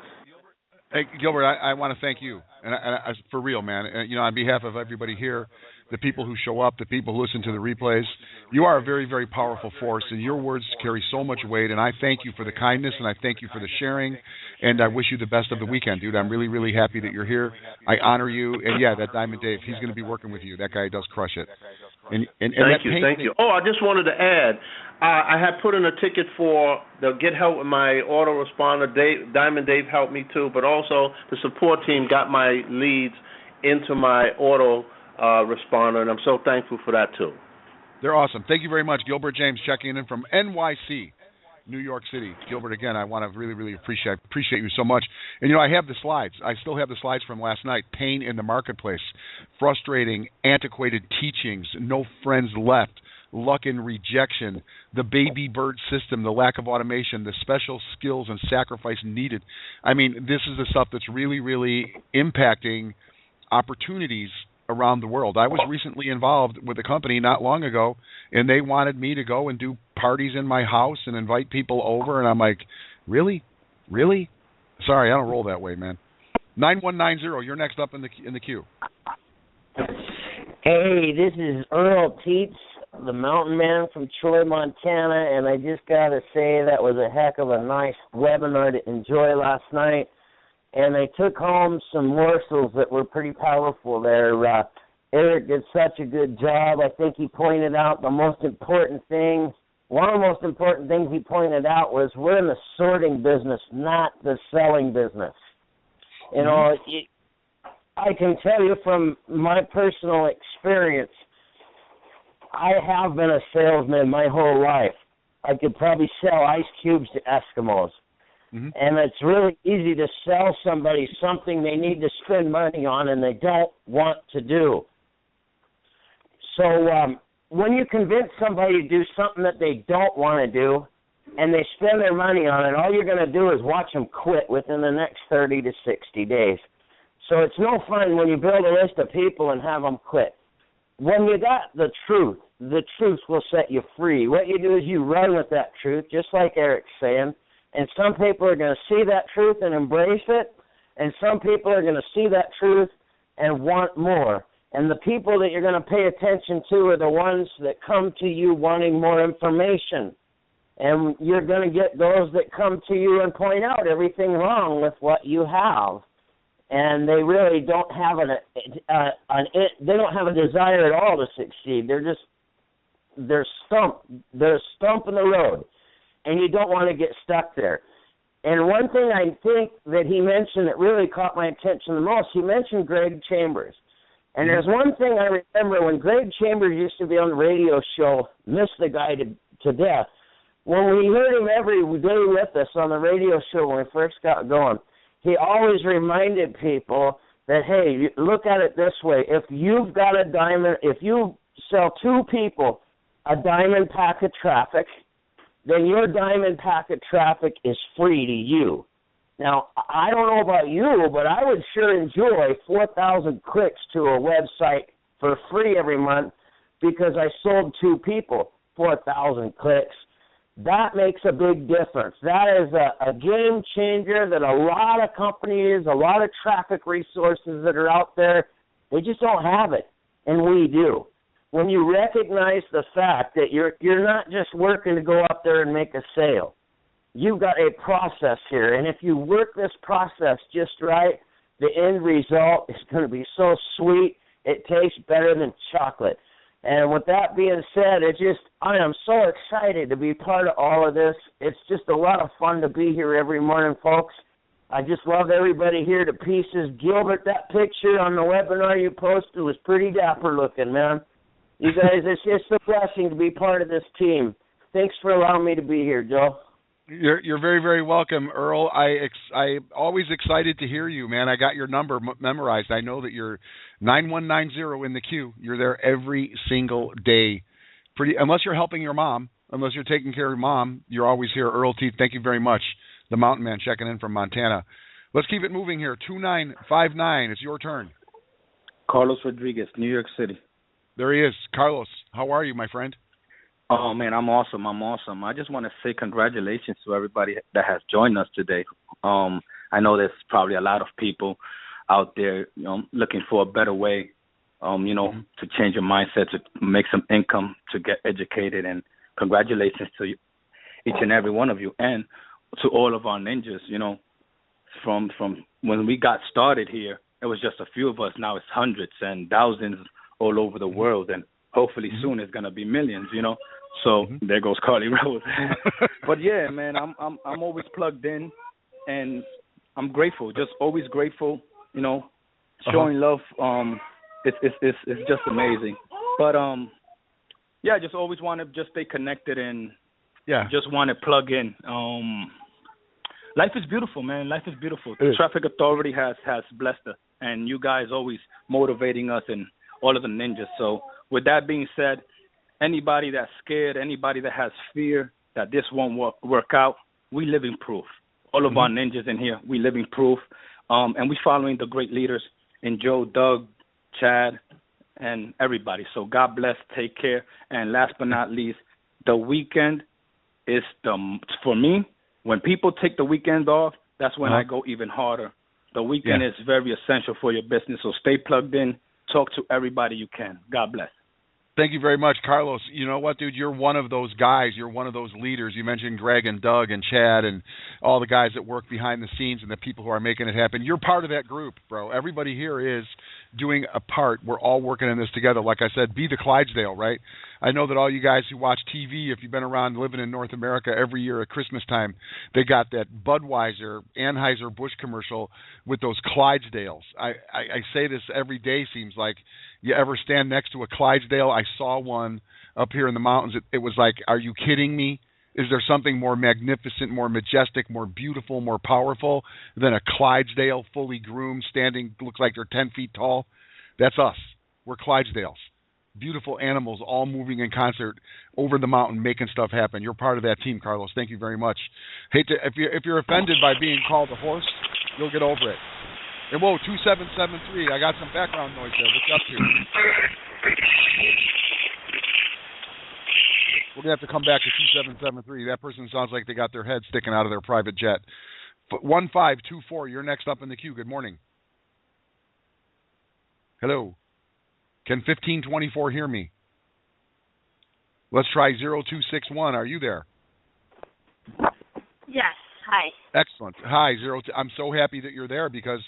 Hey, Gilbert, I want to thank you, and for real, man. On behalf of everybody here, the people who show up, the people who listen to the replays, you are a very, very powerful force, and your words carry so much weight, and I thank you for the kindness, and I thank you for the sharing, and I wish you the best of the weekend, dude. I'm really, really happy that you're here. I honor you, and yeah, that Diamond Dave, he's going to be working with you. That guy does crush it. And thank you. Oh, I just wanted to add, I had put in a ticket for the Get Help with my autoresponder. Diamond Dave helped me too, but also the support team got my leads into my auto responder, and I'm so thankful for that too. They're awesome. Thank you very much. Gilbert James checking in from NYC, New York City. Gilbert, again, I want to really, really appreciate you so much. And, I have the slides. I still have the slides from last night. Pain in the marketplace, frustrating, antiquated teachings, no friends left, luck and rejection, the baby bird system, the lack of automation, the special skills and sacrifice needed. I mean, this is the stuff that's really, really impacting opportunities around the world. I was recently involved with a company not long ago, and they wanted me to go and do parties in my house and invite people over, and I'm like, really? Sorry, I don't roll that way, man. 9190, you're next up in the queue. Hey, this is Earl Teets, the mountain man from Troy, Montana, and I just got to say that was a heck of a nice webinar to enjoy last night. And I took home some morsels that were pretty powerful there. Eric did such a good job. I think he pointed out the most important thing. One of the most important things he pointed out was we're in the sorting business, not the selling business. I can tell you from my personal experience, I have been a salesman my whole life. I could probably sell ice cubes to Eskimos. Mm-hmm. And it's really easy to sell somebody something they need to spend money on and they don't want to do. So when you convince somebody to do something that they don't want to do and they spend their money on it, all you're going to do is watch them quit within the next 30 to 60 days. So it's no fun when you build a list of people and have them quit. When you got the truth will set you free. What you do is you run with that truth, just like Eric's saying. And some people are going to see that truth and embrace it, and some people are going to see that truth and want more. And the people that you're going to pay attention to are the ones that come to you wanting more information. And you're going to get those that come to you and point out everything wrong with what you have. And they really don't have they don't have a desire at all to succeed. They're stumped in the road. And you don't want to get stuck there. And one thing I think that he mentioned that really caught my attention the most, he mentioned Greg Chambers. And there's one thing I remember when Greg Chambers used to be on the radio show, missed the guy to death. When we heard him every day with us on the radio show when we first got going, he always reminded people that, hey, look at it this way. If you've got a diamond, if you sell two people a diamond pack of traffic, then your diamond pack of traffic is free to you. Now, I don't know about you, but I would sure enjoy 4,000 clicks to a website for free every month because I sold 2 people 4,000 clicks. That makes a big difference. That is a game changer that a lot of companies, a lot of traffic resources that are out there, they just don't have it, and we do. When you recognize the fact that you're not just working to go up there and make a sale. You've got a process here, and if you work this process just right, the end result is going to be so sweet, it tastes better than chocolate. And with that being said, I am so excited to be part of all of this. It's just a lot of fun to be here every morning, folks. I just love everybody here to pieces. Gilbert, that picture on the webinar you posted was pretty dapper looking, man. You guys, it's just a blessing to be part of this team. Thanks for allowing me to be here, Joe. You're very, very welcome, Earl. I always excited to hear you, man. I got your number memorized. I know that you're 9190 in the queue. You're there every single day. Unless you're helping your mom, unless you're taking care of your mom, you're always here. Earl T, thank you very much. The Mountain Man checking in from Montana. Let's keep it moving here. 2959, it's your turn. Carlos Rodriguez, New York City. There he is. Carlos, how are you, my friend? Oh, man, I'm awesome. I just want to say congratulations to everybody that has joined us today. I know there's probably a lot of people out there, looking for a better way, to change your mindset, to make some income, to get educated. And congratulations to each and every one of you, and to all of our ninjas. From when we got started here, it was just a few of us. Now it's hundreds and thousands all over the world, and hopefully soon it's gonna be millions. So there goes Carly Rose. But yeah, man, I'm always plugged in, and I'm grateful. Just always grateful. Showing love. It's just amazing. But yeah, I just always want to just stay connected and just want to plug in. Life is beautiful, man. Life is beautiful. The Traffic Authority has blessed us, and you guys always motivating us and all of the ninjas. So with that being said, anybody that's scared, anybody that has fear that this won't work out, we living proof. All of our ninjas in here, we living proof. And we following the great leaders in Joe, Doug, Chad, and everybody. So God bless, take care. And last but not least, the weekend is for me, when people take the weekend off, that's when I go even harder. The weekend is very essential for your business, so stay plugged in. Talk to everybody you can. God bless. Thank you very much, Carlos. You know what, dude? You're one of those guys. You're one of those leaders. You mentioned Greg and Doug and Chad and all the guys that work behind the scenes and the people who are making it happen. You're part of that group, bro. Everybody here is doing a part. We're all working in this together. Like I said, be the Clydesdale, right? I know that all you guys who watch TV, if you've been around living in North America, every year at Christmas time, they got that Budweiser, Anheuser-Busch commercial with those Clydesdales. I say this every day, seems like. You ever stand next to a Clydesdale? I saw one up here in the mountains. It was like, are you kidding me? Is there something more magnificent, more majestic, more beautiful, more powerful than a Clydesdale fully groomed, standing, looks like they're 10 feet tall? That's us. We're Clydesdales. Beautiful animals all moving in concert over the mountain, making stuff happen. You're part of that team, Carlos. Thank you very much. If you're offended by being called a horse, you'll get over it. And whoa, 2773. I got some background noise there. What's up to? We're going to have to come back to 2773. That person sounds like they got their head sticking out of their private jet. 1524, you're next up in the queue. Good morning. Hello. Can 1524 hear me? Let's try 0261. Are you there? Yes. Hi. Excellent. Hi, I'm so happy that you're there because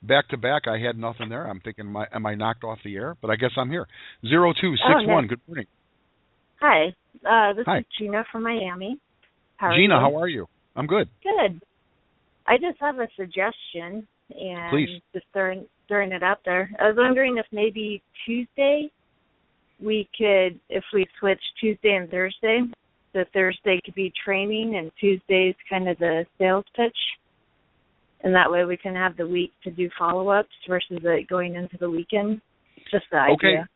back to back I had nothing there. I'm thinking, am I knocked off the air? But I guess I'm here. 0261. Oh, no. Good morning. Hi. This is Gina from Miami. Gina, how are you? I'm good. Good. I just have a suggestion, and please, just throwing it out there. I was wondering if maybe Tuesday if we switch Tuesday and Thursday, the Thursday could be training and Tuesday's kind of the sales pitch. And that way we can have the week to do follow-ups versus it going into the weekend. Just the idea.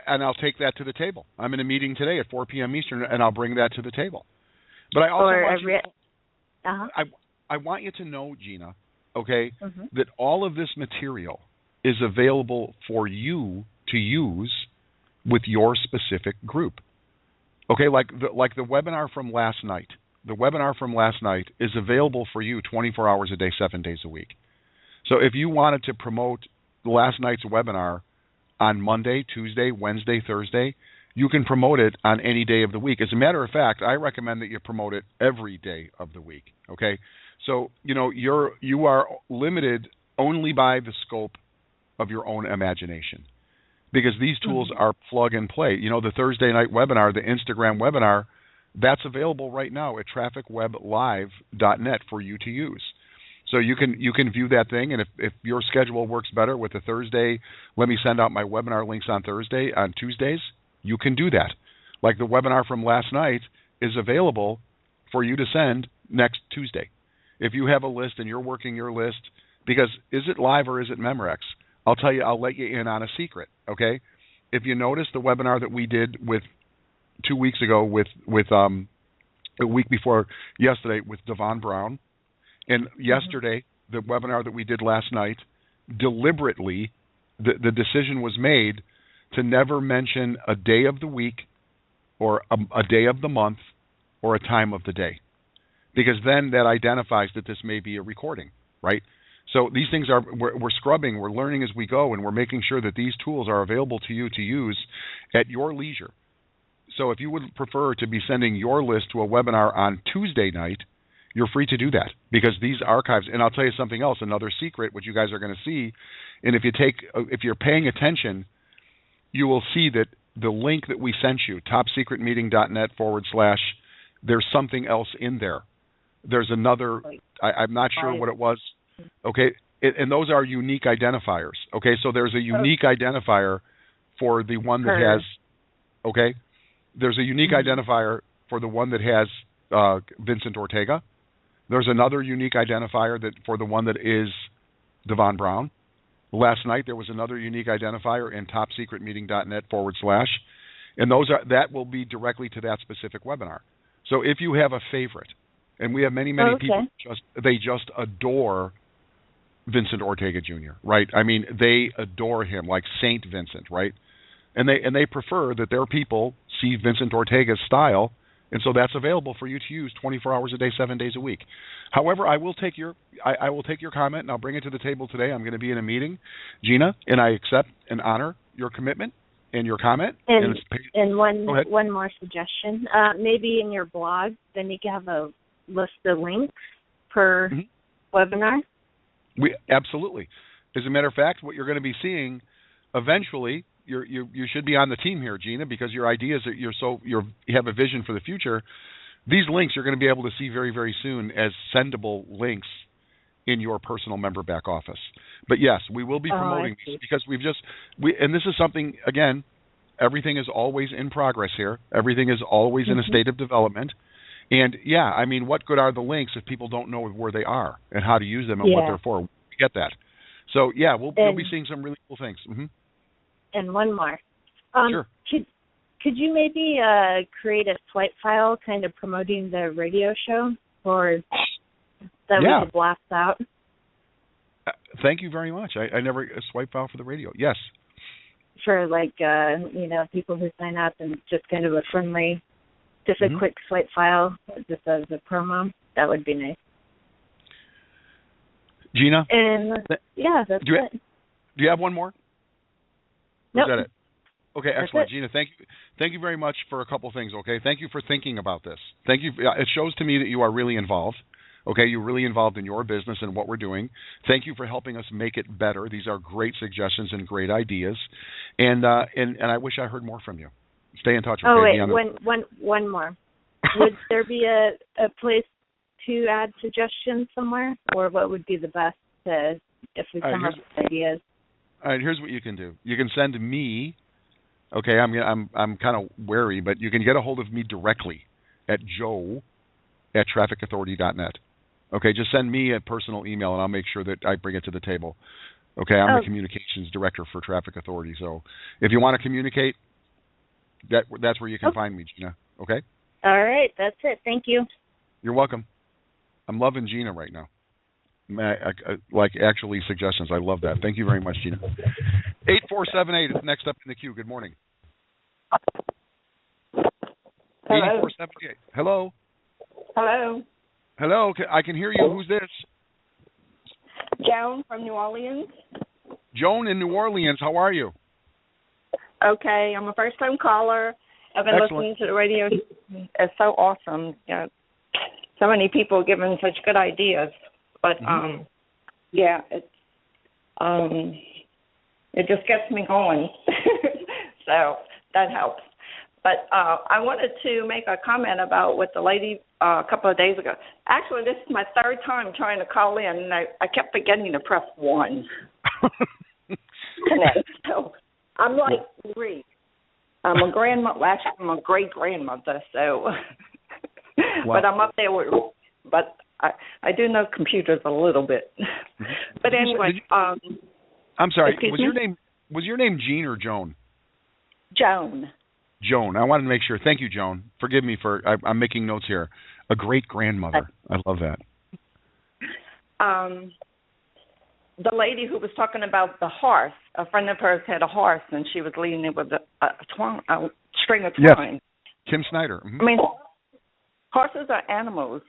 And I'll take that to the table. I'm in a meeting today at 4 p.m. Eastern, and I'll bring that to the table. But I also I want you to know, Gina, that all of this material is available for you to use with your specific group. Okay, like the webinar from last night. The webinar from last night is available for you 24 hours a day, 7 days a week. So if you wanted to promote last night's webinar on Monday, Tuesday, Wednesday, Thursday, you can promote it on any day of the week. As a matter of fact, I recommend that you promote it every day of the week. Okay? So, you are limited only by the scope of your own imagination, because these tools are plug and play. The Thursday night webinar, the Instagram webinar, that's available right now at trafficweblive.net for you to use. So you can view that thing, and if your schedule works better with a Thursday, let me send out my webinar links on Tuesdays, you can do that. Like the webinar from last night is available for you to send next Tuesday. If you have a list and you're working your list, because is it live or is it Memorex? I'll let you in on a secret, okay? If you notice the webinar that we did with 2 weeks ago with a week before yesterday with Devon Brown, and yesterday the webinar that we did last night, deliberately the decision was made to never mention a day of the week or a day of the month or a time of the day, because then that identifies that this may be a recording, right? So these things we're scrubbing, we're learning as we go, and we're making sure that these tools are available to you to use at your leisure. So if you would prefer to be sending your list to a webinar on Tuesday night, you're free to do that, because these archives, and I'll tell you something else, another secret, which you guys are going to see, and if you're paying attention, you will see that the link that we sent you, topsecretmeeting.net / there's something else in there. There's another, I'm not sure what it was. Okay, and those are unique identifiers. Okay, so there's a unique identifier for the one that has, okay, there's a unique identifier for the one that has Vincent Ortega. There's another unique identifier for the one that is Devon Brown. Last night there was another unique identifier in topsecretmeeting.net / and that will be directly to that specific webinar. So if you have a favorite, and we have many people they just adore Vincent Ortega Jr., right? I mean, they adore him like Saint Vincent, right? And they prefer that their people see Vincent Ortega's style, and so that's available for you to use 24 hours a day, 7 days a week. However, I will take your comment and I'll bring it to the table today. I'm going to be in a meeting, Gina, and I accept and honor your commitment and your comment. And one more suggestion, maybe in your blog, then you can have a list of links per webinar. Absolutely. As a matter of fact, what you're going to be seeing eventually, you should be on the team here, Gina, because your ideas you have a vision for the future. These links you're going to be able to see very, very soon as sendable links in your personal member back office. But yes, we will be promoting these, because and this is something, again, everything is always in progress here. Everything is always in a state of development. And yeah, I mean, what good are the links if people don't know where they are and how to use them and what they're for? We get that. So yeah, you'll be seeing some really cool things. And one more. Sure. Could you maybe create a swipe file kind of promoting the radio show, or that we could blast out? Thank you very much. I never a swipe file for the radio. Yes. For people who sign up, and just kind of a friendly, just a quick swipe file, just as a promo. That would be nice. Gina? And that's it. Do you have one more? Nope. Is that it? Okay, excellent. Gina, thank you very much for a couple things, okay? Thank you for thinking about this. Thank you. It shows to me that you are really involved. Okay, you're really involved in your business and what we're doing. Thank you for helping us make it better. These are great suggestions and great ideas. And I wish I heard more from you. Stay in touch. Okay? Oh, wait, one more. Would there be a place to add suggestions somewhere, or what would be the best if we come up with ideas? All right, here's what you can do. You can send me. Okay, I'm kind of wary, but you can get a hold of me directly at joe@trafficauthority.net. Okay, just send me a personal email, and I'll make sure that I bring it to the table. Okay, I'm the communications director for Traffic Authority. So if you want to communicate, that's where you can find me, Gina. Okay? All right, that's it. Thank you. You're welcome. I'm loving Gina right now. Like actually suggestions. I love that. Thank you very much, Gina. 8478 is next up in the queue. Good morning. Hello. 8478. Hello. Hello. Hello. I can hear you. Who's this? Joan from New Orleans. Joan in New Orleans. How are you? Okay, I'm a first-time caller. I've been Excellent. listening to the radio. It's so awesome. So many people giving such good ideas. But it just gets me going. So that helps. But I wanted to make a comment about what the lady a couple of days ago. Actually, this is my third time trying to call in, and I kept forgetting to press 1. Connect. So I'm like 3. I'm a grandmother. Actually, I'm a great-grandmother, so. Wow. But I'm up there with. But I do know computers a little bit. But anyway. I'm sorry. Excuse me? Was your name Jean or Joan? Joan. Joan. I wanted to make sure. Thank you, Joan. Forgive me for I'm making notes here. A great grandmother. I love that. The lady who was talking about the horse, a friend of hers had a horse, and she was leading it with a string of twine. Yes. Kim Snyder. Mm-hmm. I mean, horses are animals,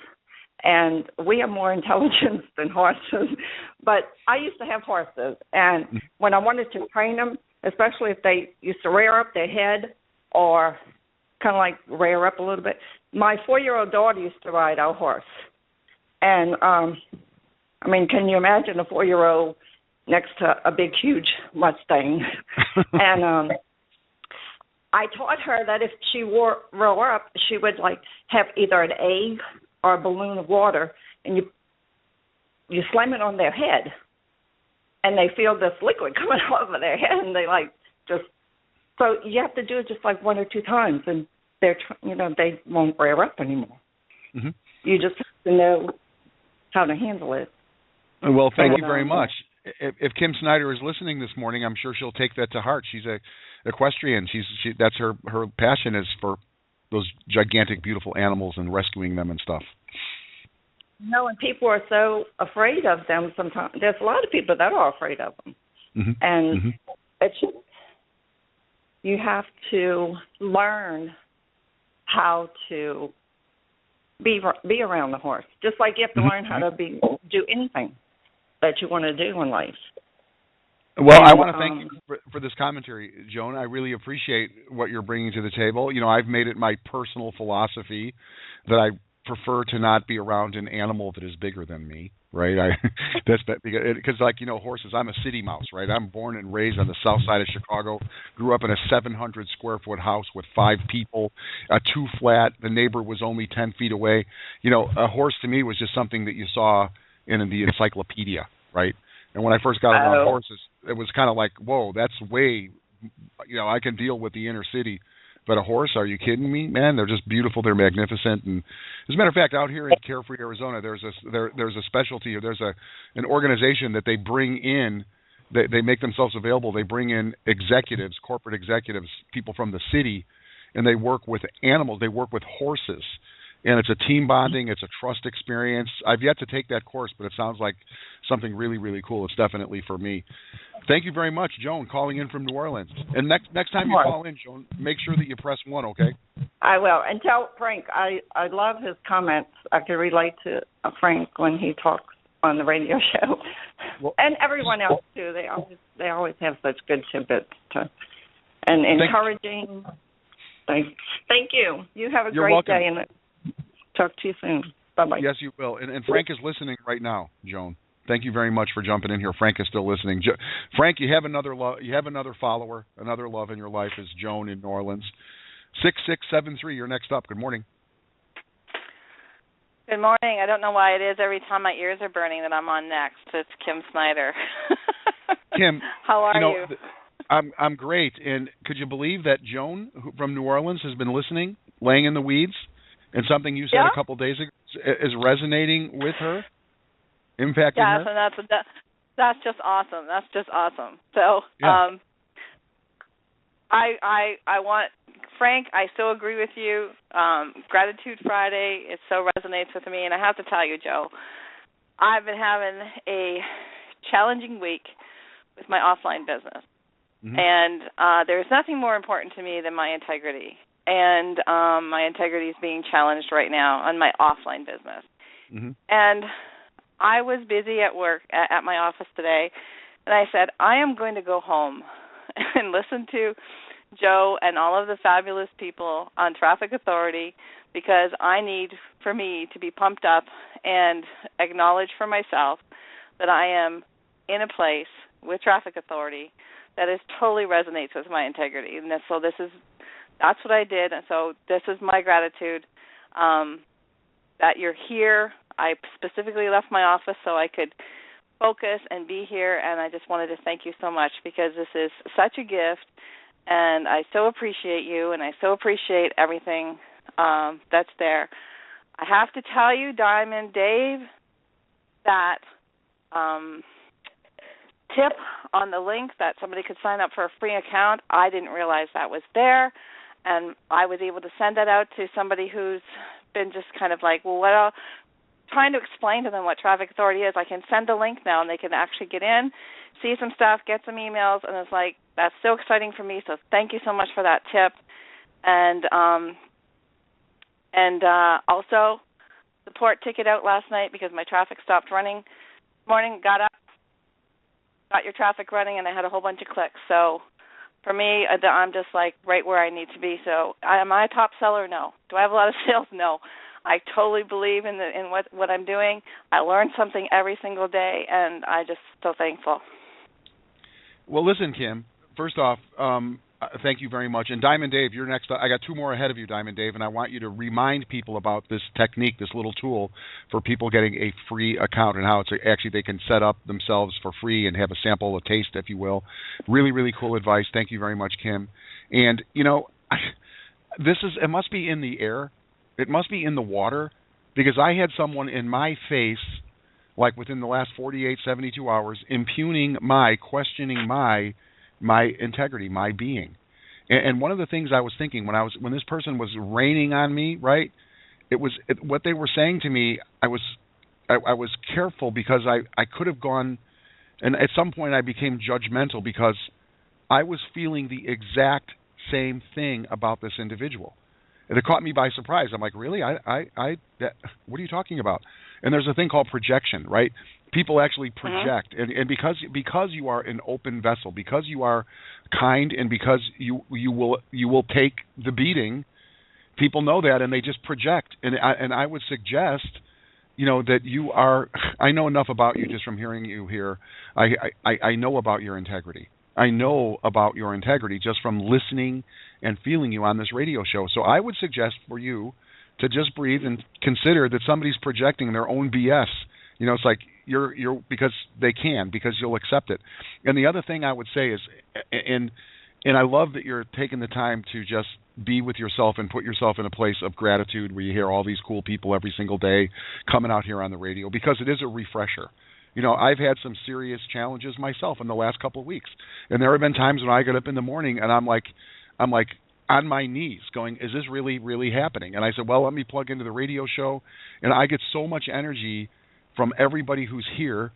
and we have more intelligence than horses. But I used to have horses, and when I wanted to train them, especially if they used to rear up their head or kind of like rear up a little bit, my 4-year-old daughter used to ride our horse. And, I mean, can you imagine a 4-year-old next to a big, huge Mustang? And I taught her that if she roar up, she would, like, have either an egg or a balloon of water, and you slam it on their head, and they feel this liquid coming off of their head, and they, like, just... So you have to do it just, like, 1 or 2 times, and they won't rear up anymore. Mm-hmm. You just have to know how to handle it. Well, thank you very much. If Kim Snyder is listening this morning, I'm sure she'll take that to heart. She's a equestrian. That's her passion is for those gigantic, beautiful animals and rescuing them and stuff. No, and people are so afraid of them sometimes. There's a lot of people that are afraid of them. Mm-hmm. And it's you have to learn how to be around the horse. Just like you have to learn how to do anything that you want to do in life. Well, I want to thank you for this commentary, Joan. I really appreciate what you're bringing to the table. You know, I've made it my personal philosophy that I prefer to not be around an animal that is bigger than me, right? Because, like, you know, horses, I'm a city mouse, right? I'm born and raised on the south side of Chicago, grew up in a 700-square-foot house with 5 people, a 2-flat. The neighbor was only 10 feet away. You know, a horse to me was just something that you saw in the encyclopedia, right? And when I first got around horses, it was kind of like, whoa, that's way, you know, I can deal with the inner city. But a horse, are you kidding me, man? They're just beautiful. They're magnificent. And as a matter of fact, out here in Carefree, Arizona, there's a specialty, or there's an organization that they bring in. They make themselves available. They bring in executives, corporate executives, people from the city, and they work with animals. They work with horses. And it's a team bonding. It's a trust experience. I've yet to take that course, but it sounds like something really, really cool. It's definitely for me. Thank you very much, Joan, calling in from New Orleans. And next time you call in, Joan, make sure that you press 1, okay? I will. And tell Frank, I love his comments. I can relate to Frank when he talks on the radio show. Well, and everyone else, too. They always have such good tidbits and encouraging. Thank you. You have a great day. And talk to you soon. Bye-bye. Yes, you will. And Frank is listening right now, Joan. Thank you very much for jumping in here. Frank is still listening. Frank, you have another follower, another love in your life is Joan in New Orleans. 6673, you're next up. Good morning. Good morning. I don't know why it is every time my ears are burning that I'm on next. It's Kim Snyder. Kim, how are you? I'm great. And could you believe that Joan from New Orleans has been listening, laying in the weeds, and something you said a couple days ago is resonating with her, impacting her? Yes, and that's just awesome. That's just awesome. So I want, Frank, I so agree with you. Gratitude Friday, it so resonates with me. And I have to tell you, Joe, I've been having a challenging week with my offline business. Mm-hmm. And there's nothing more important to me than my integrity. And my integrity is being challenged right now on my offline business. Mm-hmm. And I was busy at work at my office today, and I said, I am going to go home and listen to Joe and all of the fabulous people on Traffic Authority, because I need for me to be pumped up and acknowledge for myself that I am in a place with Traffic Authority that is totally resonates with my integrity. And so that's what I did. And so this is my gratitude that you're here. I specifically left my office so I could focus and be here, and I just wanted to thank you so much, because this is such a gift, and I so appreciate you, and I so appreciate everything that's there. I have to tell you, Diamond Dave, that tip on the link that somebody could sign up for a free account, I didn't realize that was there, and I was able to send that out to somebody who's been just kind of like, well, what else? Trying to explain to them what Traffic Authority is. I can send the link now, and they can actually get in, see some stuff, get some emails, and it's like, that's so exciting for me, so thank you so much for that tip. And also, the port ticket out last night because my traffic stopped running. This morning, got up, got your traffic running, and I had a whole bunch of clicks. So for me, I'm just like right where I need to be. So am I a top seller? No. Do I have a lot of sales? No. I totally believe in what I'm doing. I learn something every single day, and I'm just so thankful. Well, listen, Kim, first off, thank you very much. And Diamond Dave, you're next. I got two more ahead of you, Diamond Dave, and I want you to remind people about this technique, this little tool for people getting a free account, and how it's actually they can set up themselves for free and have a sample, a taste, if you will. Really, really cool advice. Thank you very much, Kim. And, you know, it must be in the air. It must be in the water, because I had someone in my face, like within the last 48, 72 hours, questioning my integrity, my being. And one of the things I was thinking when this person was raining on me, right? What they were saying to me. I was careful, because I could have gone, and at some point I became judgmental, because I was feeling the exact same thing about this individual. And it caught me by surprise. I'm like, really? What are you talking about? And there's a thing called projection, right? People actually project, and because you are an open vessel, because you are kind, and because you will take the beating, people know that, and they just project. And I would suggest, you know, that you are. I know enough about you just from hearing you here. I know about your integrity. I know about your integrity just from listening and feeling you on this radio show. So I would suggest for you to just breathe and consider that somebody's projecting their own BS. You know, it's like you're because they can, because you'll accept it. And the other thing I would say is, and I love that you're taking the time to just be with yourself and put yourself in a place of gratitude where you hear all these cool people every single day coming out here on the radio, because it is a refresher. You know, I've had some serious challenges myself in the last couple of weeks, and there have been times when I get up in the morning and I'm like on my knees going, is this really, really happening? And I said, well, let me plug into the radio show, and I get so much energy from everybody who's here,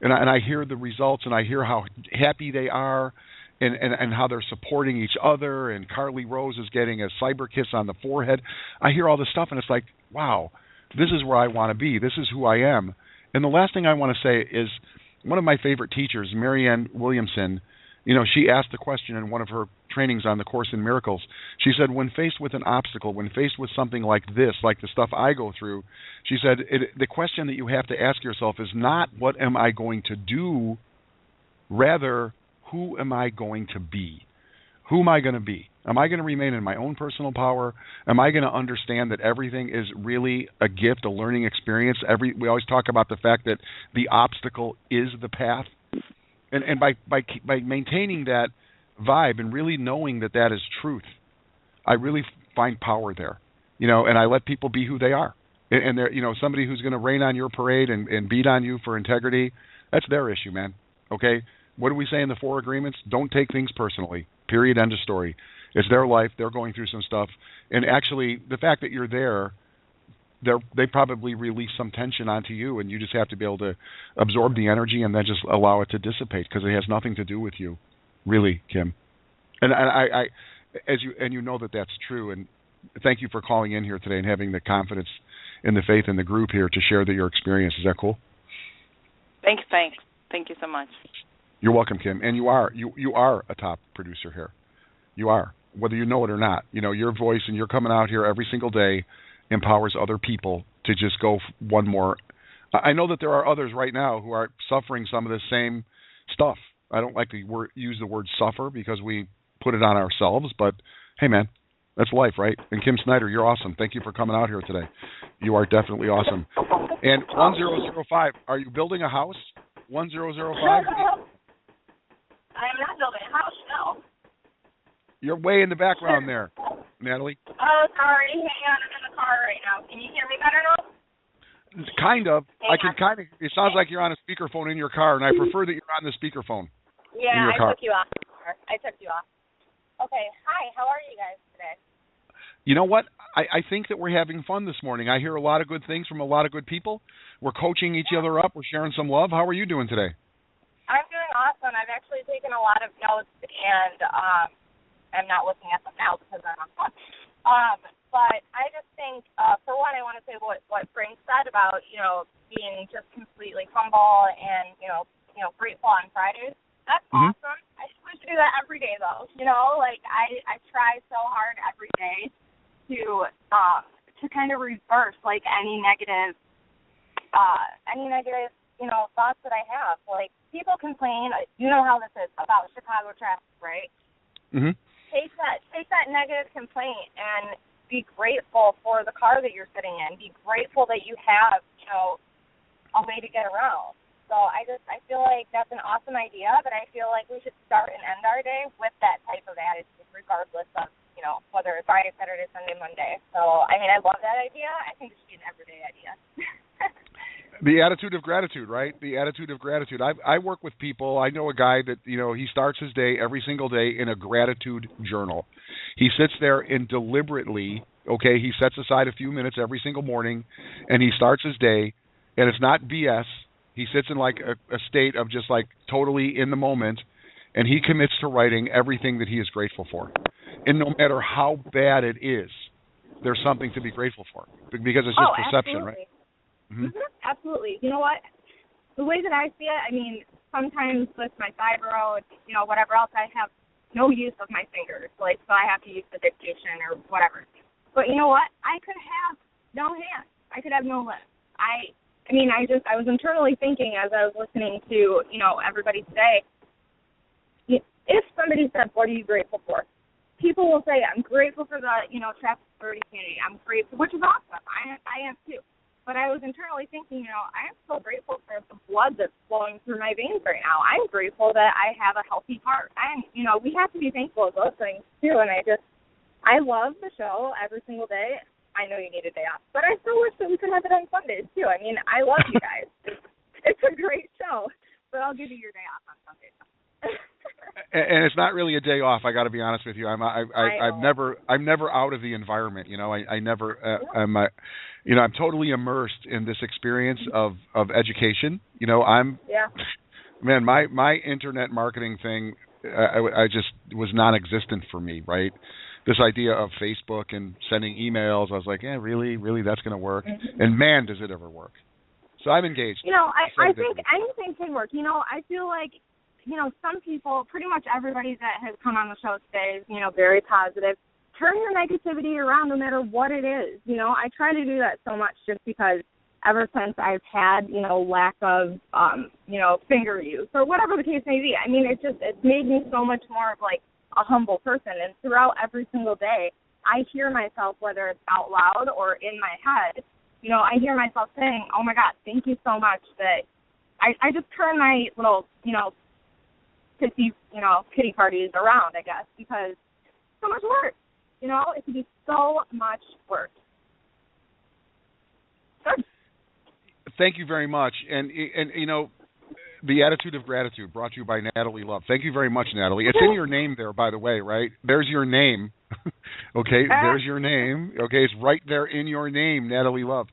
and I hear the results, and I hear how happy they are, and how they're supporting each other, and Carly Rose is getting a cyber kiss on the forehead. I hear all this stuff, and it's like, wow, this is where I want to be. This is who I am. And the last thing I want to say is, one of my favorite teachers, Marianne Williamson, you know, she asked the question in one of her trainings on the Course in Miracles. She said, when faced with an obstacle, when faced with something like this, like the stuff I go through, she said, the question that you have to ask yourself is not, what am I going to do? Rather, who am I going to be? Who am I going to be? Am I going to remain in my own personal power? Am I going to understand that everything is really a gift, a learning experience? We always talk about the fact that the obstacle is the path. And by maintaining that vibe and really knowing that that is truth, I really find power there. You know, and I let people be who they are. And they're, you know, somebody who's going to rain on your parade and beat on you for integrity, that's their issue, man. Okay? What do we say in the 4 agreements? Don't take things personally. Period. End of story. It's their life. They're going through some stuff. And actually, the fact that you're there, they probably release some tension onto you, and you just have to be able to absorb the energy and then just allow it to dissipate, because it has nothing to do with you. really, Kim. And I you know that that's true. And thank you for calling in here today and having the confidence and the faith in the group here to share your experience. Is that cool? Thanks. Thank you so much. You're welcome, Kim. And you are a top producer here. You are, whether you know it or not. You know, your voice and you're coming out here every single day empowers other people to just go one more. I know that there are others right now who are suffering some of the same stuff. I don't like to use the word suffer because we put it on ourselves, but hey, man, that's life, right? And Kim Snyder, you're awesome. Thank you for coming out here today. You are definitely awesome. And 1005, are you building a house? 1005? I'm not building a house, no. You're way in the background there, Natalie. Oh, sorry. Hang on. I'm in the car right now. Can you hear me better now? Kind of. I can kind of. It sounds like you're on a speakerphone in your car, and I prefer that you're on the speakerphone. Yeah, in your car. I took you off. Okay. Hi. How are you guys today? You know what? I think that we're having fun this morning. I hear a lot of good things from a lot of good people. We're coaching each other up. We're sharing some love. How are you doing today? I'm doing awesome. I've actually taken a lot of notes, and I'm not looking at them now because I'm on phone. But I just think, for one, I want to say what Frank said about, being just completely humble and, grateful on Fridays. That's awesome. I should do that every day, though. I try so hard every day to kind of reverse, any negative, thoughts that I have. Like, people complain, you know how this is, about Chicago traffic, right? Mm-hmm. Take that negative complaint and be grateful for the car that you're sitting in. Be grateful that you have, a way to get around. So I feel like that's an awesome idea, but I feel like we should start and end our day with that type of attitude, regardless of, whether it's Friday, Saturday, Sunday, Monday. So, I love that idea. I think it should be an everyday idea. The attitude of gratitude, right? The attitude of gratitude. I work with people. I know a guy that, he starts his day every single day in a gratitude journal. He sits there and deliberately, he sets aside a few minutes every single morning, and he starts his day, and it's not BS. He sits in a state of just totally in the moment, and he commits to writing everything that he is grateful for. And no matter how bad it is, there's something to be grateful for because it's just perception, absolutely. Right? Mm-hmm. Absolutely. You know what? The way that I see it, sometimes with my fibro, whatever else, I have no use of my fingers. So I have to use the dictation or whatever. But you know what? I could have no hands. I could have no limbs. I was internally thinking as I was listening to, everybody today, if somebody said, what are you grateful for? People will say, I'm grateful for the, traffic security community. I'm grateful, which is awesome. I am too. But I was internally thinking, I am so grateful for the blood that's flowing through my veins right now. I'm grateful that I have a healthy heart. We have to be thankful of those things too. And I love the show every single day. I know you need a day off, but I still wish that we could have it on Sundays too. I love you guys. It's a great show, but I'll give you your day off on Sundays. And it's not really a day off. I got to be honest with you. I'm never out of the environment. I'm totally immersed in this experience of education. Man, my internet marketing thing, I just was non-existent for me. Right. This idea of Facebook and sending emails, I was like, yeah, really, that's going to work. Mm-hmm. And man, does it ever work. So I'm engaged. I think anything can work. I feel like, some people, pretty much everybody that has come on the show today is, very positive. Turn your negativity around no matter what it is. I try to do that so much just because ever since I've had, lack of, finger use or whatever the case may be. It's made me so much more of a humble person. And throughout every single day, I hear myself, whether it's out loud or in my head, I hear myself saying, oh my God, thank you so much that I just turn my little, pity parties around, I guess, because so much work, it can be so much work. Good. Thank you very much. And the attitude of gratitude brought to you by Natalie Love. Thank you very much, Natalie. It's in your name there, by the way, right? There's your name. Okay, there's your name. Okay, it's right there in your name, Natalie Love.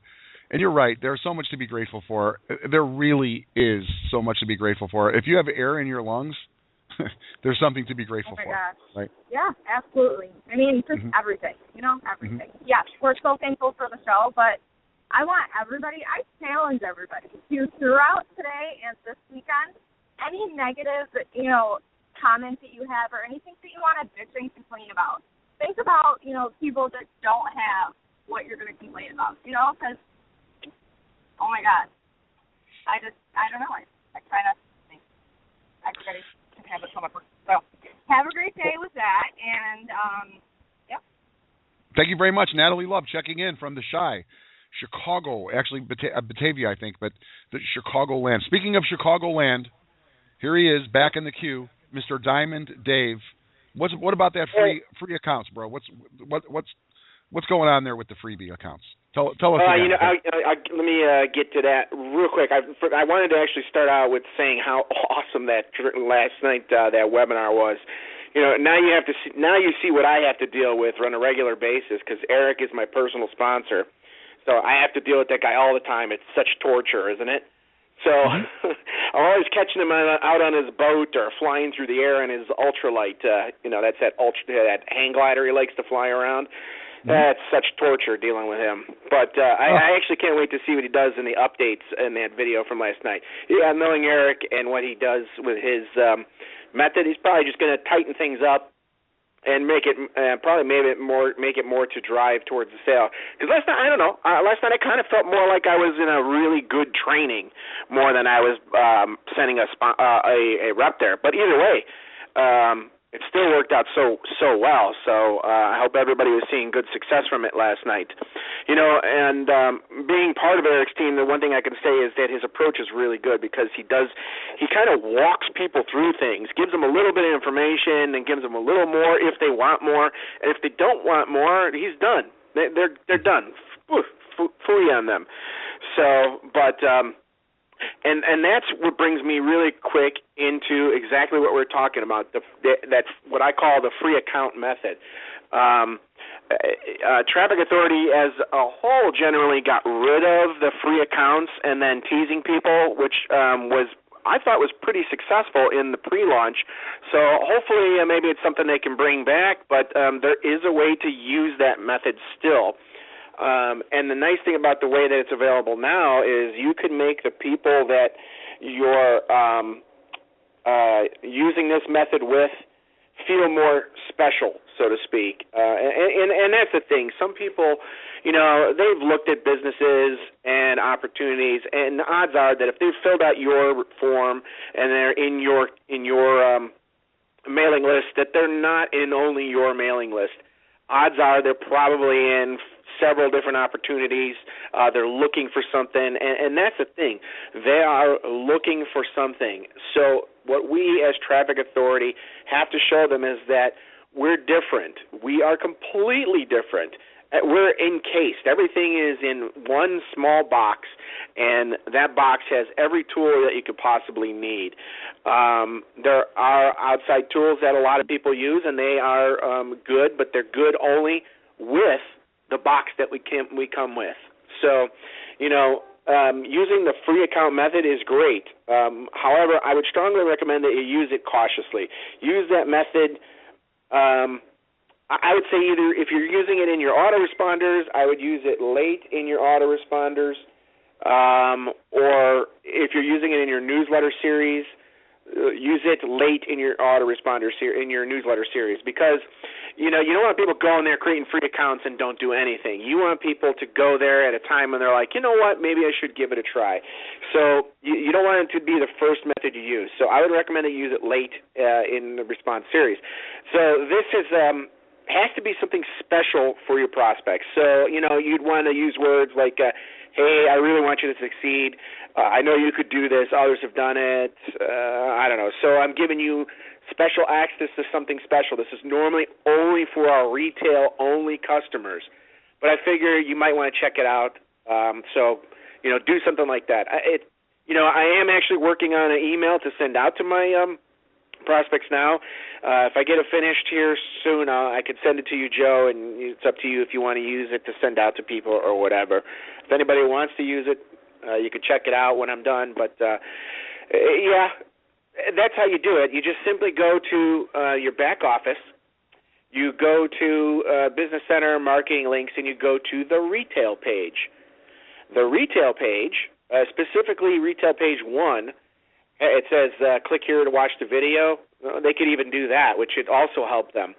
And you're right. There's so much to be grateful for. There really is so much to be grateful for. If you have air in your lungs, there's something to be grateful oh my for. Gosh. Right? Yeah, absolutely. I mean, just everything, everything. Yes, we're so thankful for the show, but I challenge everybody to, throughout today and this weekend, any negative, comments that you have or anything that you want to bitch and complain about, think about, people that don't have what you're going to complain about, because, oh my God, I don't know, I try not to think. Everybody can have it come up. So have a great day with that, and, yep. Thank you very much, Natalie Love, checking in from the Chi. Chicago, actually Batavia, I think, but the Chicagoland. Speaking of Chicagoland, here he is back in the queue, Mr. Diamond Dave. What about that free accounts, bro? What's going on there with the freebie accounts? Tell us. Again. Let me get to that real quick. I wanted to actually start out with saying how awesome that last night that webinar was. Now you see what I have to deal with on a regular basis because Eric is my personal sponsor. So I have to deal with that guy all the time. It's such torture, isn't it? So I'm always catching him out on his boat or flying through the air in his ultralight. That's that hang glider he likes to fly around. That's such torture dealing with him. But I actually can't wait to see what he does in the updates in that video from last night. Yeah, knowing Eric and what he does with his method, he's probably just going to tighten things up and make it more to drive towards the sale. Because last night, I don't know. Last night I kind of felt more like I was in a really good training more than I was sending a rep there. But either way, it still worked out so well. So I hope everybody was seeing good success from it last night. And being part of Eric's team, the one thing I can say is that his approach is really good because he kind of walks people through things, gives them a little bit of information and gives them a little more if they want more. And if they don't want more, he's done. They're done. Fully on them. So, but and that's what brings me really quick into exactly what we're talking about. That's what I call the free account method. Traffic Authority as a whole generally got rid of the free accounts and then teasing people, which I thought was pretty successful in the pre-launch. So hopefully maybe it's something they can bring back, but there is a way to use that method still. And the nice thing about the way that it's available now is you can make the people that you're using this method with feel more special, so to speak. And that's the thing. Some people, they've looked at businesses and opportunities, and the odds are that if they've filled out your form and they're in your mailing list, that they're not in only your mailing list. Odds are they're probably in several different opportunities. They're looking for something, and that's the thing. They are looking for something. So what we as Traffic Authority have to show them is that we're different. We are completely different. We're encased. Everything is in one small box, and that box has every tool that you could possibly need. There are outside tools that a lot of people use, and they are good, but they're good only with the box that we come with. So, using the free account method is great. However, I would strongly recommend that you use it cautiously. Use that method. I would say either if you're using it in your autoresponders, I would use it late in your autoresponders, or if you're using it in your newsletter series, use it late in your autoresponder in your newsletter series, because you don't want people going there creating free accounts and don't do anything. You want people to go there at a time when they're like, you know what, maybe I should give it a try. So you don't want it to be the first method you use. So I would recommend that you use it late in the response series. So this is has to be something special for your prospects. So you'd want to use words like, hey, I really want you to succeed. I know you could do this. Others have done it. I don't know. So I'm giving you special access to something special. This is normally only for our retail-only customers. But I figure you might want to check it out. So do something like that. I am actually working on an email to send out to my prospects now. If I get it finished here soon, I could send it to you, Joe, and it's up to you if you want to use it to send out to people or whatever. If anybody wants to use it, you can check it out when I'm done. But, That's how you do it. You just simply go to your back office. You go to Business Center, Marketing Links, and you go to the retail page. The retail page, specifically retail page 1, it says click here to watch the video. They could even do that, which would also help them.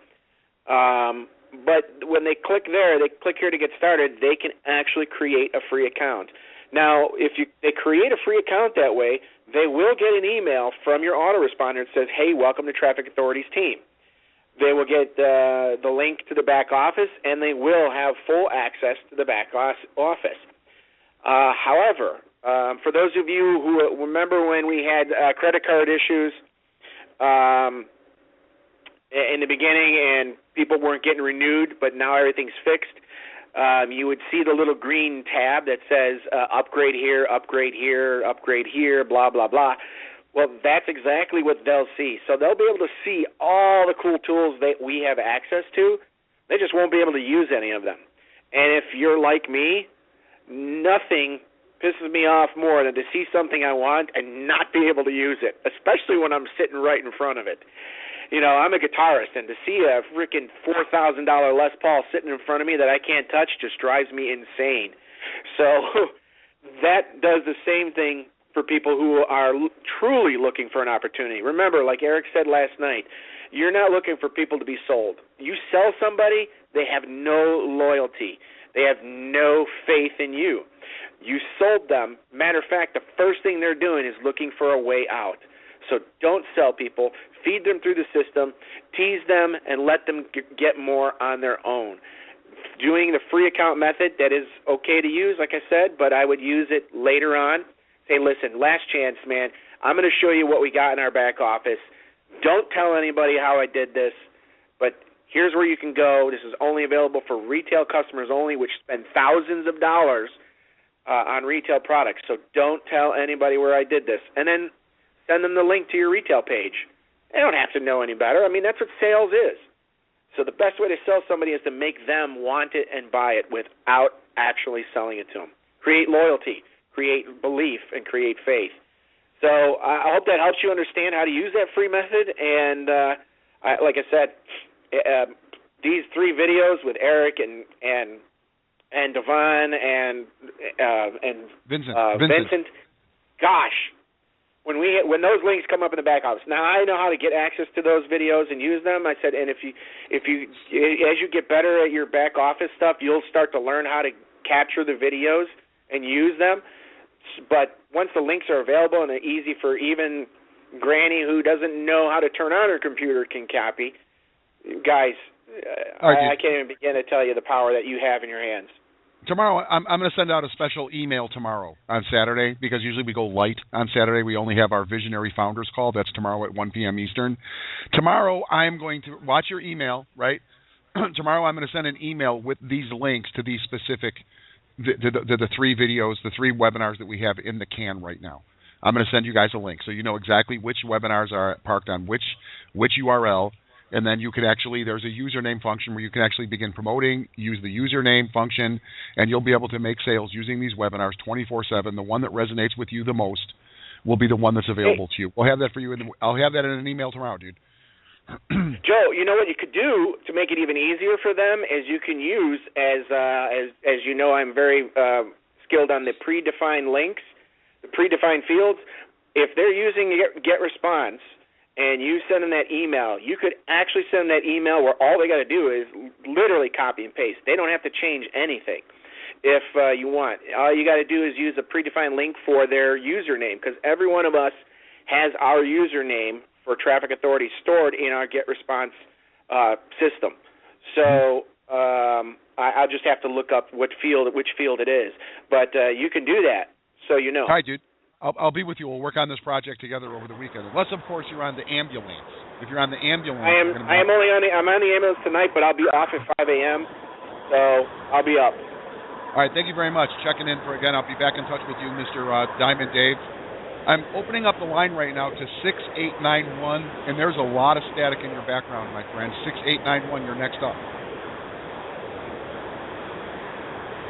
But when they click there, they click here to get started, they can actually create a free account. Now, if they create a free account that way, they will get an email from your autoresponder that says, hey, welcome to Traffic Authority's team. They will get the link to the back office, and they will have full access to the back office. However, for those of you who remember when we had credit card issues in the beginning and people weren't getting renewed, but now everything's fixed, you would see the little green tab that says upgrade here, upgrade here, upgrade here, blah, blah, blah. Well, that's exactly what they'll see. So they'll be able to see all the cool tools that we have access to. They just won't be able to use any of them. And if you're like me, nothing pisses me off more than to see something I want and not be able to use it, especially when I'm sitting right in front of it. You know, I'm a guitarist, and to see a freaking $4,000 Les Paul sitting in front of me that I can't touch just drives me insane. So that does the same thing for people who are truly looking for an opportunity. Remember, like Eric said last night, you're not looking for people to be sold. You sell somebody, they have no loyalty. They have no faith in you. You sold them. Matter of fact, the first thing they're doing is looking for a way out. So don't sell people. Feed them through the system, tease them, and let them get more on their own. Doing the free account method, that is okay to use, like I said, but I would use it later on. Say, listen, last chance, man. I'm going to show you what we got in our back office. Don't tell anybody how I did this, but here's where you can go. This is only available for retail customers only, which spend thousands of dollars on retail products. So don't tell anybody where I did this. And then send them the link to your retail page. They don't have to know any better. I mean, that's what sales is. So the best way to sell somebody is to make them want it and buy it without actually selling it to them. Create loyalty, create belief, and create faith. So I hope that helps you understand how to use that free method. And like I said, these 3 videos with Eric and Devon and Vincent, gosh, when those links come up in the back office. Now I know how to get access to those videos and use them. I said, and if you as you get better at your back office stuff, you'll start to learn how to capture the videos and use them. But once the links are available and they're easy for even Granny who doesn't know how to turn on her computer can copy, guys, I can't even begin to tell you the power that you have in your hands. Tomorrow, I'm going to send out a special email tomorrow on Saturday because usually we go light on Saturday. We only have our Visionary Founders Call. That's tomorrow at 1 p.m. Eastern. Tomorrow, I'm going to watch your email, right? Tomorrow, I'm going to send an email with these links to these specific, the 3 videos, the 3 webinars that we have in the can right now. I'm going to send you guys a link so you know exactly which webinars are parked on which URL. And then you can actually, there's a username function where you can actually begin promoting, use the username function, and you'll be able to make sales using these webinars 24/7. The one that resonates with you the most will be the one that's available to you. We'll have that for you. I'll have that in an email tomorrow, dude. Joe, you know what you could do to make it even easier for them is you can use, as you know, I'm very skilled on the predefined links, the predefined fields. If they're using GetResponse, and you send them that email, you could actually send that email where all they got to do is literally copy and paste. They don't have to change anything if you want. All you got to do is use a predefined link for their username because every one of us has our username for Traffic Authority stored in our GetResponse system. So I'll just have to look up which field it is. But you can do that so you know. Hi, dude. I'll be with you. We'll work on this project together over the weekend. Unless, of course, you're on the ambulance. If you're on the ambulance, I'm on the ambulance tonight, but I'll be off at 5 a.m. So I'll be up. All right. Thank you very much. Checking in for again. I'll be back in touch with you, Mr. Diamond Dave. I'm opening up the line right now to 6891, and there's a lot of static in your background, my friend. 6891, you're next up.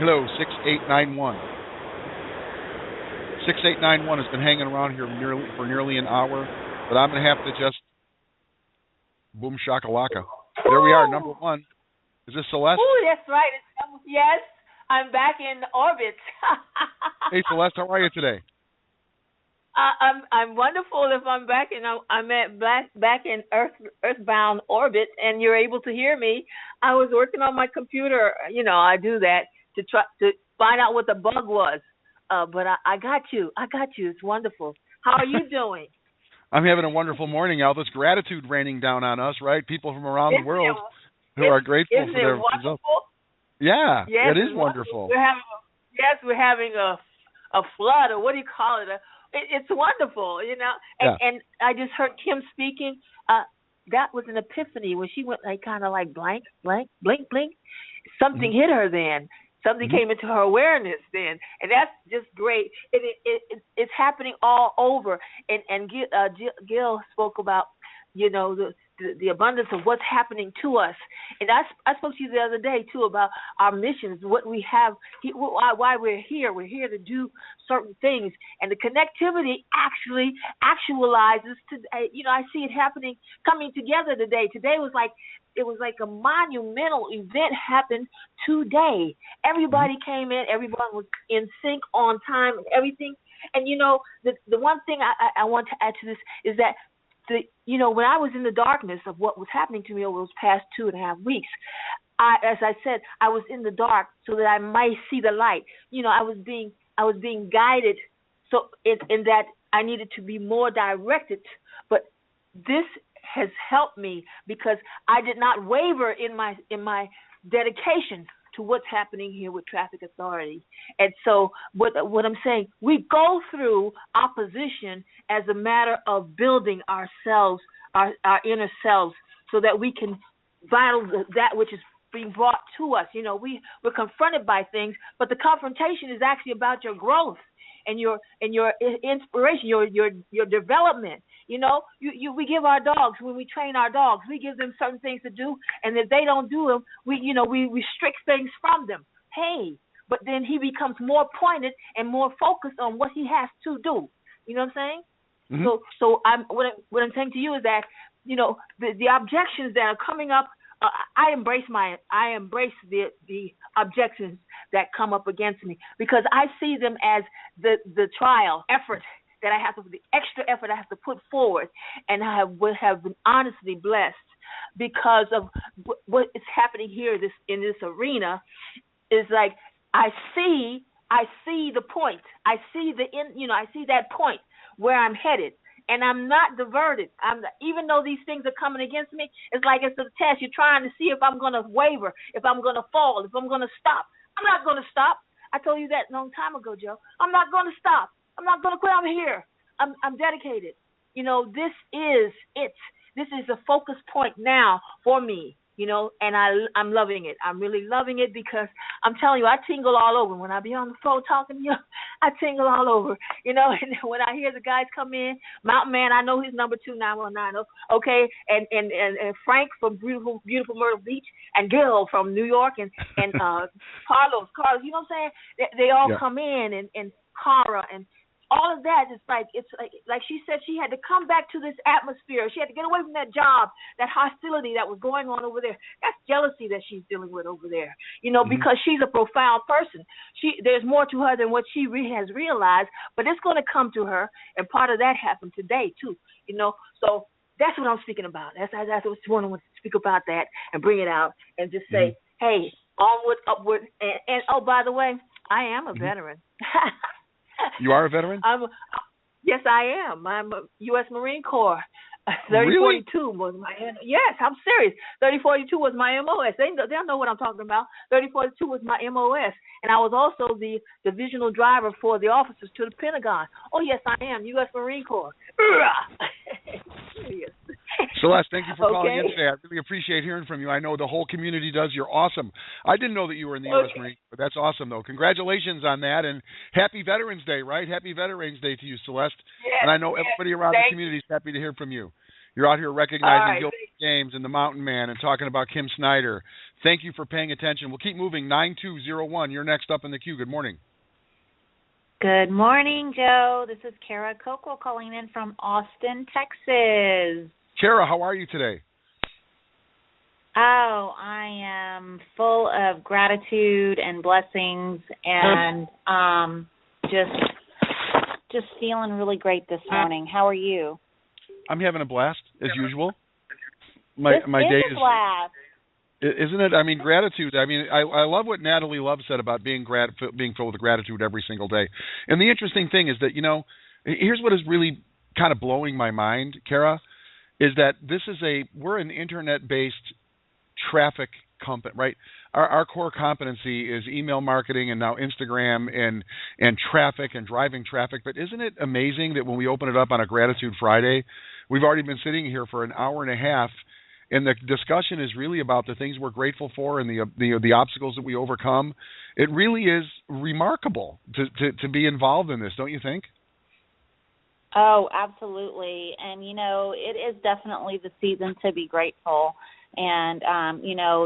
Hello, 6891. 6891 has been hanging around here for nearly an hour. but I'm going to have to just boom shakalaka. There we are, number one. Is this Celeste? Oh, that's right. Yes, I'm back in orbit. Hey, Celeste, how are you today? I'm wonderful. If I'm back back in earthbound orbit, and you're able to hear me. I was working on my computer. You know, I do that to try to find out what the bug was. But I got you. It's wonderful. How are you doing? I'm having a wonderful morning, Al. There's gratitude raining down on us, right? People from around the world who are grateful for their results. Yeah, yes, it is wonderful. We're having a flood, or what do you call it? It's wonderful, you know. And I just heard Kim speaking. That was an epiphany when she went like kind of like blank, blink. Something hit her then. Something came into her awareness then, and that's just great. It's happening all over. And Gil spoke about, you know, the abundance of what's happening to us. And I spoke to you the other day too about our missions, what we have, why we're here. We're here to do certain things, and the connectivity actually actualizes. You know, I see it happening, coming together today. Today was like. It was like a monumental event happened today. Everybody came in. Everyone was in sync, on time, and everything. And, you know, the one thing I want to add to this is that, you know, when I was in the darkness of what was happening to me over those past 2.5 weeks, as I said, I was in the dark so that I might see the light. You know, I was being guided so in that I needed to be more directed. But this has helped me because I did not waver in my dedication to what's happening here with traffic authority. And so what I'm saying, we go through opposition as a matter of building ourselves, our inner selves, so that we can battle that which is being brought to us. You know, we're confronted by things, but the confrontation is actually about your growth and your inspiration, your development. You know, we give our dogs, when we train our dogs, we give them certain things to do, and if they don't do them, we restrict ththings from them. Hey, but then he becomes more pointed and more focused on what he has to do. You know what I'm saying? Mm-hmm. So what I'm saying to you is that, you know, the objections that are coming up, I embrace the objections that come up against me, because I see them as the trial effort that I have to, the extra effort I have to put forward, and I have been honestly blessed because of what is happening here in this arena. Is like I see the point. I see I see that point where I'm headed, and I'm not diverted. Even though these things are coming against me, it's like it's a test. You're trying to see if I'm going to waver, if I'm going to fall, if I'm going to stop. I'm not going to stop. I told you that a long time ago, Joe. I'm not going to stop. I'm not going to quit. I'm here. I'm dedicated. You know, this is it. This is a focus point now for me, you know, and I'm loving it. I'm really loving it because I'm telling you, I tingle all over. When I be on the phone talking to you, I tingle all over, you know, and when I hear the guys come in, Mountain Man, I know he's number 29190, okay, and Frank from beautiful Myrtle Beach, and Gil from New York, and Carlos, you know what I'm saying? They all come in, and Cara, and all of that is like, it's like she said, she had to come back to this atmosphere. She had to get away from that job, that hostility that was going on over there. That's jealousy that she's dealing with over there, you know, because she's a profound person. There's more to her than what she has realized, but it's going to come to her, and part of that happened today too, you know. So that's what I'm speaking about. That's what I want to speak about, that and bring it out and just say, hey, onward, upward, and oh, by the way, I am a veteran. You are a veteran? Yes, I am. I'm a U.S. Marine Corps. 3042 was my yes, I'm serious. 3042 was my MOS. They don't know what I'm talking about. 3042 was my MOS, and I was also the divisional driver for the officers to the Pentagon. Oh yes, I am U.S. Marine Corps. Celeste, thank you for calling in today. I really appreciate hearing from you. I know the whole community does. You're awesome. I didn't know that you were in the U.S. Marine Corps. That's awesome, though. Congratulations on that, and happy Veterans Day, right? Happy Veterans Day to you, Celeste. Yes, and I know everybody around the community is happy to hear from you. You're out here recognizing Gil James and the Mountain Man and talking about Kim Snyder. Thank you for paying attention. We'll keep moving. 9201, you're next up in the queue. Good morning. Good morning, Joe. This is Kara Coco calling in from Austin, Texas. Kara, how are you today? Oh, I am full of gratitude and blessings, and just feeling really great this morning. How are you? I'm having a blast as usual. This My day is a blast. Isn't it? I mean, gratitude. I mean, I love what Natalie Love said about being filled with gratitude every single day. And the interesting thing is that, here's what is really kind of blowing my mind, Kara, is that we're an internet-based traffic company, right? Our core competency is email marketing and now Instagram and traffic and driving traffic. But isn't it amazing that when we open it up on a Gratitude Friday, we've already been sitting here for an hour and a half, and the discussion is really about the things we're grateful for and the obstacles that we overcome. It really is remarkable to be involved in this, don't you think? Oh, absolutely. And, it is definitely the season to be grateful. And,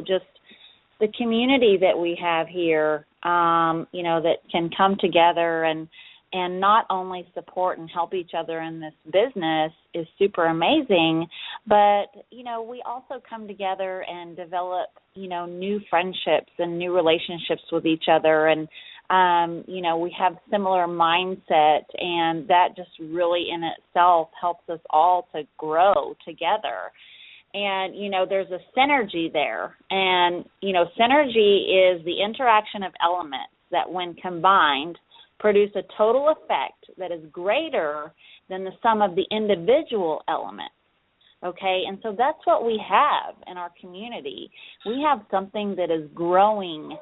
just the community that we have here, that can come together and not only support and help each other in this business is super amazing, but, we also come together and develop, new friendships and new relationships with each other. And, we have similar mindset, and that just really in itself helps us all to grow together. And, there's a synergy there. And, synergy is the interaction of elements that when combined produce a total effect that is greater than the sum of the individual elements. Okay, and so that's what we have in our community. We have something that is growing,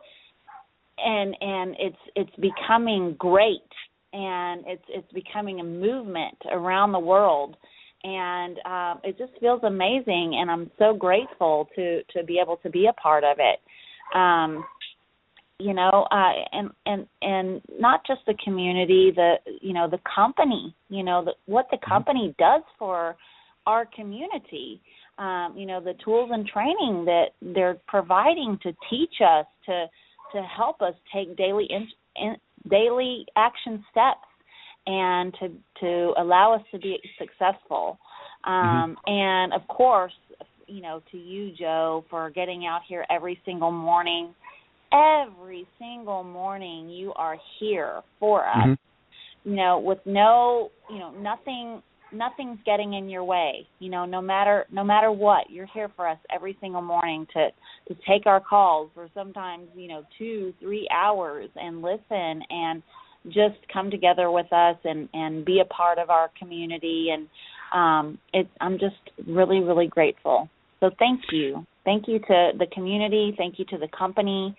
and it's becoming great, and it's becoming a movement around the world, and it just feels amazing, and I'm so grateful to be able to be a part of it. And not just the community, the company, what the company does for our community, the tools and training that they're providing to teach us, to help us take daily action steps and to allow us to be successful. And of course, to you, Joe, for getting out here every single morning. Every single morning you are here for us, with nothing's getting in your way, no matter what, you're here for us every single morning to take our calls for sometimes, 2-3 hours and listen and just come together with us and be a part of our community. And I'm just really, really grateful. So thank you. Thank you to the community. Thank you to the company.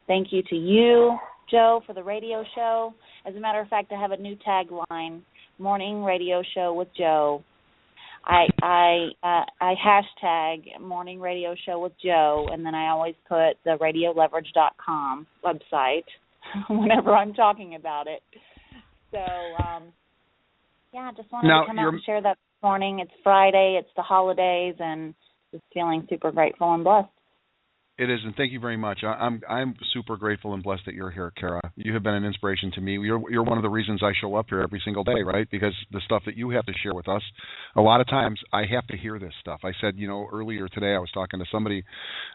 Thank you to you, Joe, for the radio show. As a matter of fact, I have a new tagline, Morning Radio Show with Joe. I hashtag Morning Radio Show with Joe, and then I always put the radioleverage.com website whenever I'm talking about it. So, I just wanted to come out and share that this morning. It's Friday, it's the holidays, and just feeling super grateful and blessed. It is, and thank you very much. I'm super grateful and blessed that you're here, Kara. You have been an inspiration to me. You're one of the reasons I show up here every single day, right? Because the stuff that you have to share with us, a lot of times I have to hear this stuff. I said, earlier today I was talking to somebody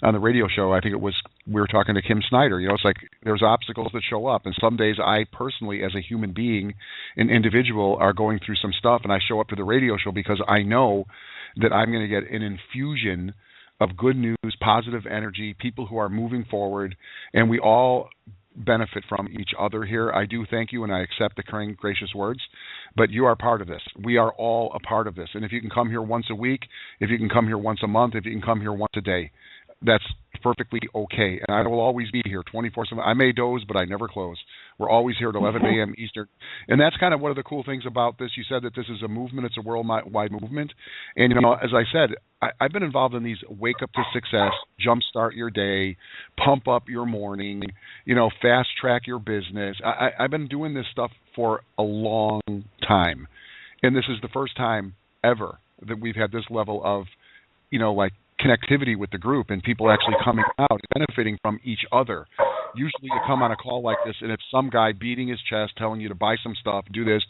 on the radio show. I think we were talking to Kim Snyder. It's like there's obstacles that show up, and some days I personally, as a human being, an individual, are going through some stuff, and I show up to the radio show because I know that I'm going to get an infusion of good news, positive energy, people who are moving forward, and we all benefit from each other here. I do thank you, and I accept the kind, gracious words, but you are part of this. We are all a part of this, and if you can come here once a week, if you can come here once a month, if you can come here once a day, that's perfectly okay, and I will always be here 24/7. I may doze, but I never close. We're always here at 11 a.m. Eastern, and that's kind of one of the cool things about this. You said that this is a movement; it's a worldwide movement, and as I said, I've been involved in these wake up to success, jumpstart your day, pump up your morning, fast track your business. I've been doing this stuff for a long time, and this is the first time ever that we've had this level of, connectivity with the group and people actually coming out and benefiting from each other. Usually you come on a call like this and it's some guy beating his chest telling you to buy some stuff, do this,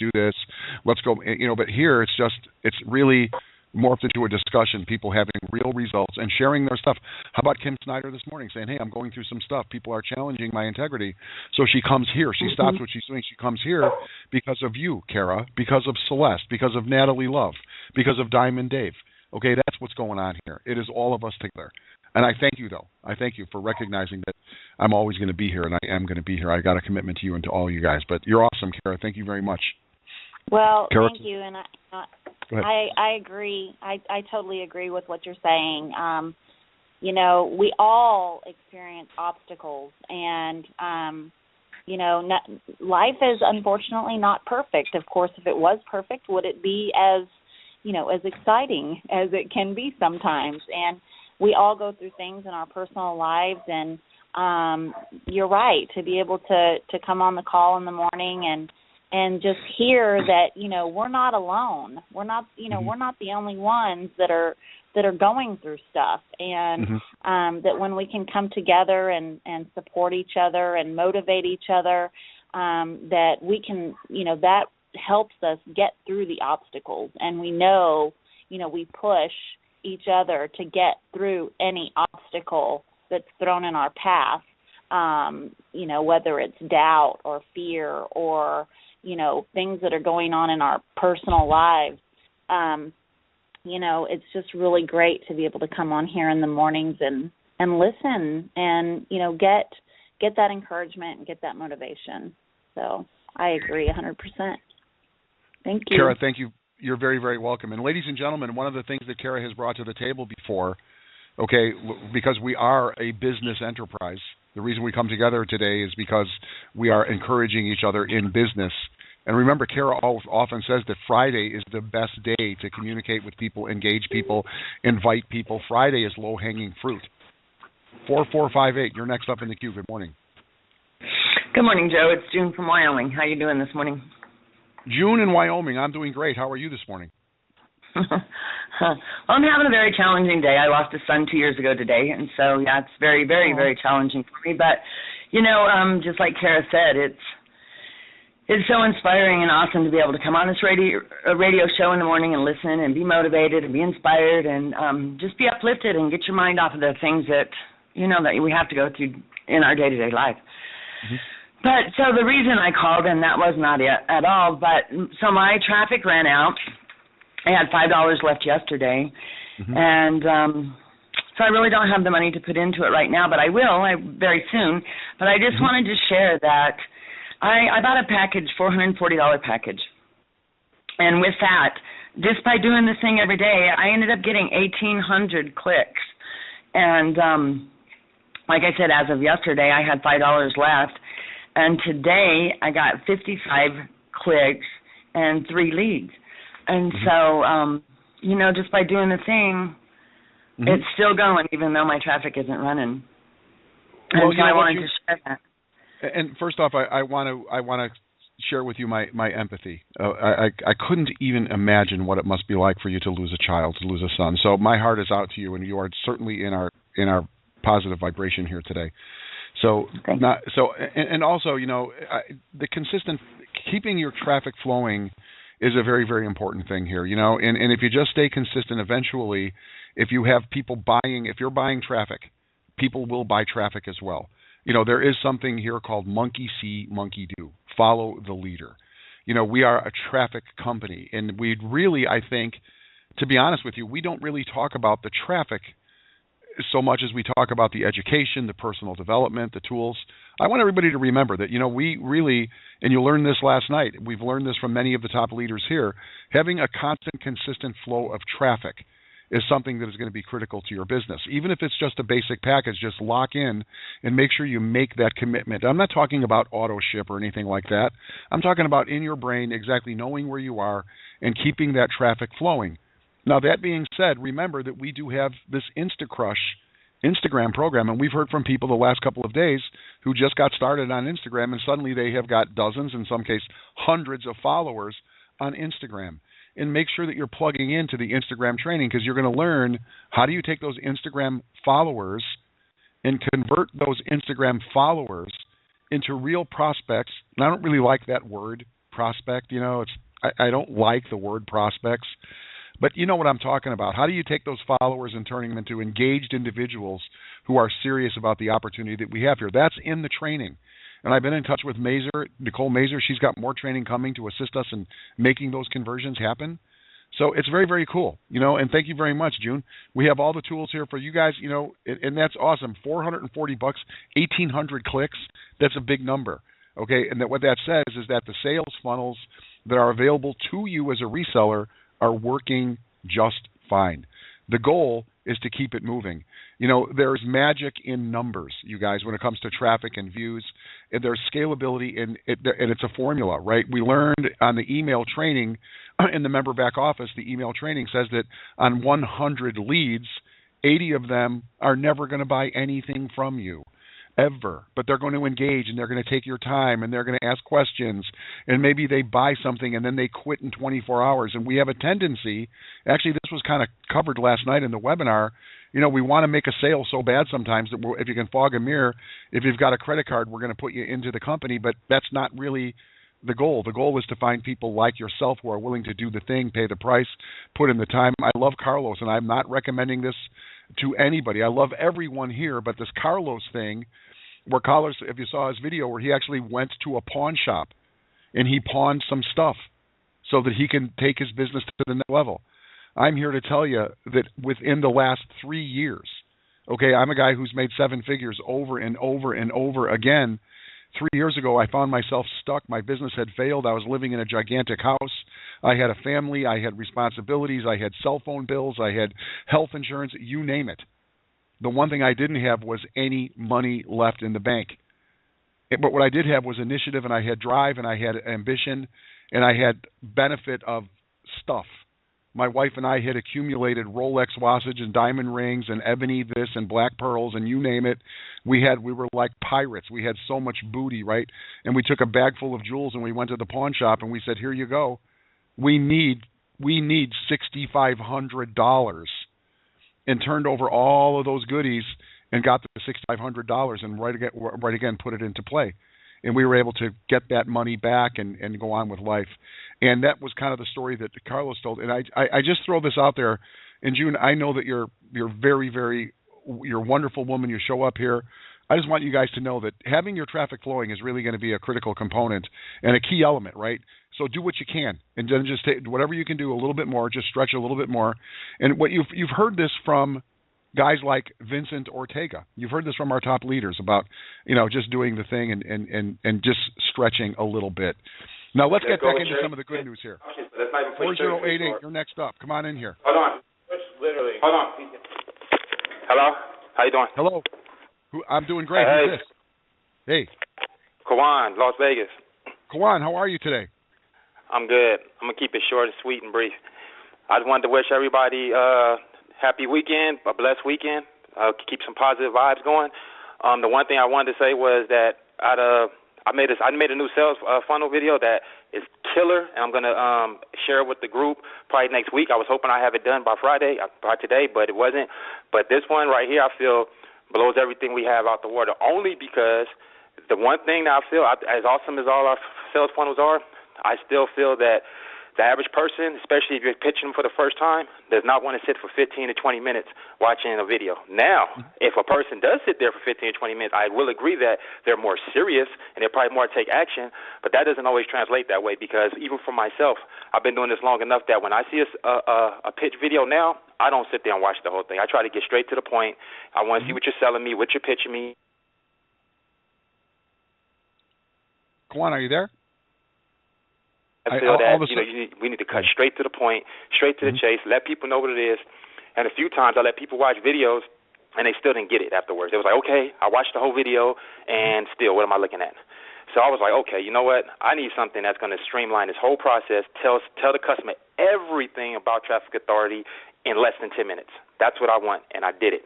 let's go, but here it's really morphed into a discussion, people having real results and sharing their stuff. How about Kim Snyder this morning saying, hey, I'm going through some stuff. People are challenging my integrity. So she comes here. She stops what she's doing. She comes here because of you, Kara, because of Celeste, because of Natalie Love, because of Diamond Dave. Okay, that's what's going on here. It is all of us together. And I thank you, though. I thank you for recognizing that I'm always going to be here, and I am going to be here. I got a commitment to you and to all you guys. But you're awesome, Kara. Thank you very much. Well, Kara, thank you, and I agree. I totally agree with what you're saying. We all experience obstacles, and life is unfortunately not perfect. Of course, if it was perfect, would it be as exciting as it can be sometimes? And we all go through things in our personal lives, and you're right, to be able to come on the call in the morning and just hear that, we're not alone. We're not, we're not the only ones that are going through stuff, and that when we can come together and support each other and motivate each other, that we can, that helps us get through the obstacles. And we know, we push each other to get through any obstacle that's thrown in our path, whether it's doubt or fear or, things that are going on in our personal lives. It's just really great to be able to come on here in the mornings and listen and, get that encouragement and get that motivation. So I agree 100%. Thank you. Kara, thank you. You're very, very welcome. And ladies and gentlemen, one of the things that Kara has brought to the table before, okay, because we are a business enterprise, the reason we come together today is because we are encouraging each other in business. And remember, Kara often says that Friday is the best day to communicate with people, engage people, invite people. Friday is low-hanging fruit. 4458, you're next up in the queue. Good morning. Good morning, Joe. It's June from Wyoming. How are you doing this morning? June in Wyoming. I'm doing great. How are you this morning? Well, I'm having a very challenging day. I lost a son 2 years ago today, and so, yeah, it's very, very, very challenging for me. But, just like Kara said, it's so inspiring and awesome to be able to come on this radio show in the morning and listen and be motivated and be inspired and just be uplifted and get your mind off of the things that, that we have to go through in our day-to-day life. But so the reason I called, and that was not it at all, but so my traffic ran out. I had $5 left yesterday, and so I really don't have the money to put into it right now, but I will very soon. But I just wanted to share that I bought a package, $440 package, and with that, just by doing this thing every day, I ended up getting 1,800 clicks. And like I said, as of yesterday, I had $5 left. And today I got 55 clicks and 3 leads. And so, just by doing the thing, it's still going, even though my traffic isn't running. And so I wanted to share that. And first off, I want to share with you my empathy. I couldn't even imagine what it must be like for you to lose a child, to lose a son. So my heart is out to you, and you are certainly in our positive vibration here today. So also, the consistent keeping your traffic flowing is a very, very important thing here. And if you just stay consistent, eventually, if you have people buying, if you're buying traffic, people will buy traffic as well. There is something here called monkey see, monkey do. Follow the leader. We are a traffic company, and we really, I think, to be honest with you, we don't really talk about the traffic so much as we talk about the education, the personal development, the tools. I want everybody to remember that, we really, and you learned this last night, we've learned this from many of the top leaders here, having a constant, consistent flow of traffic is something that is going to be critical to your business. Even if it's just a basic package, just lock in and make sure you make that commitment. I'm not talking about auto ship or anything like that. I'm talking about in your brain exactly knowing where you are and keeping that traffic flowing. Now, that being said, remember that we do have this InstaCrush Instagram program, and we've heard from people the last couple of days who just got started on Instagram, and suddenly they have got dozens, in some cases hundreds of followers on Instagram. And make sure that you're plugging into the Instagram training, because you're going to learn how do you take those Instagram followers and convert those Instagram followers into real prospects. And I don't really like that word, prospect. I don't like the word prospects, but you know what I'm talking about. How do you take those followers and turning them into engaged individuals who are serious about the opportunity that we have here? That's in the training. And I've been in touch with Nicole Mazer. She's got more training coming to assist us in making those conversions happen. So it's very, very cool, and thank you very much, June. We have all the tools here for you guys, and that's awesome. $440, 1,800 clicks, that's a big number, okay? And what that says is that the sales funnels that are available to you as a reseller are working just fine. The goal is to keep it moving. There's magic in numbers, you guys, when it comes to traffic and views. And there's scalability, and it's a formula, right? We learned on the email training in the member back office, the email training says that on 100 leads, 80 of them are never going to buy anything from you, ever. But they're going to engage, and they're going to take your time, and they're going to ask questions, and maybe they buy something, and then they quit in 24 hours. And we have a tendency, actually this was kind of covered last night in the webinar, we want to make a sale so bad sometimes that if you can fog a mirror, if you've got a credit card, we're going to put you into the company, but that's not really the goal. The goal is to find people like yourself who are willing to do the thing, pay the price, put in the time. I love Carlos, and I'm not recommending this to anybody. I love everyone here, but this Carlos thing, where Carlos, if you saw his video, where he actually went to a pawn shop and he pawned some stuff so that he can take his business to the next level. I'm here to tell you that within the last 3 years, okay, I'm a guy who's made 7 figures over and over and over again. 3 years ago, I found myself stuck. My business had failed. I was living in a gigantic house. I had a family. I had responsibilities. I had cell phone bills. I had health insurance, you name it. The one thing I didn't have was any money left in the bank. But what I did have was initiative, and I had drive, and I had ambition, and I had benefit of stuff. My wife and I had accumulated Rolex watches and diamond rings and ebony this and black pearls and you name it. We were like pirates. We had so much booty, right? And we took a bag full of jewels and we went to the pawn shop and we said, here you go. We need $6,500, and turned over all of those goodies and got the $6,500 and right again put it into play. And we were able to get that money back and go on with life. And that was kind of the story that Carlos told. And I just throw this out there. And June, I know that you're very, very, you're a wonderful woman. You show up here. I just want you guys to know that having your traffic flowing is really going to be a critical component and a key element, right? So do what you can, and then just take whatever you can do a little bit more, just stretch a little bit more. And what you've heard this from guys like Vincent Ortega. You've heard this from our top leaders about, just doing the thing and just stretching a little bit. Now let's get back into some of the good news here. 4088, you're next up. Come on in here. Hold on. Literally. Hold on. Hello? How you doing? Hello. I'm doing great. Hey. Who's this? Hey. Kawan, Las Vegas. Kawan, how are you today? I'm good. I'm going to keep it short and sweet and brief. I just wanted to wish everybody happy weekend, a blessed weekend. Keep some positive vibes going. The one thing I wanted to say was that I made a new sales funnel video that is killer, and I'm going to share it with the group probably next week. I was hoping I have it done by today, but it wasn't. But this one right here, I feel blows everything we have out the water, only because the one thing that I feel, as awesome as all our sales funnels are, I still feel that the average person, especially if you're pitching them for the first time, does not want to sit for 15 to 20 minutes watching a video. Now, if a person does sit there for 15 to 20 minutes, I will agree that they're more serious and they're probably more take action, but that doesn't always translate that way, because even for myself, I've been doing this long enough that when I see a pitch video now, I don't sit there and watch the whole thing. I try to get straight to the point. I want to see what you're selling me, what you're pitching me. Kwan, are you there? I feel that we need to cut straight to the point, straight to the chase, let people know what it is. And a few times I let people watch videos and they still didn't get it afterwards. They was like, okay, I watched the whole video and still, what am I looking at? So I was like, okay, you know what? I need something that's going to streamline this whole process, tell the customer everything about Traffic Authority in less than 10 minutes. That's what I want, and I did it.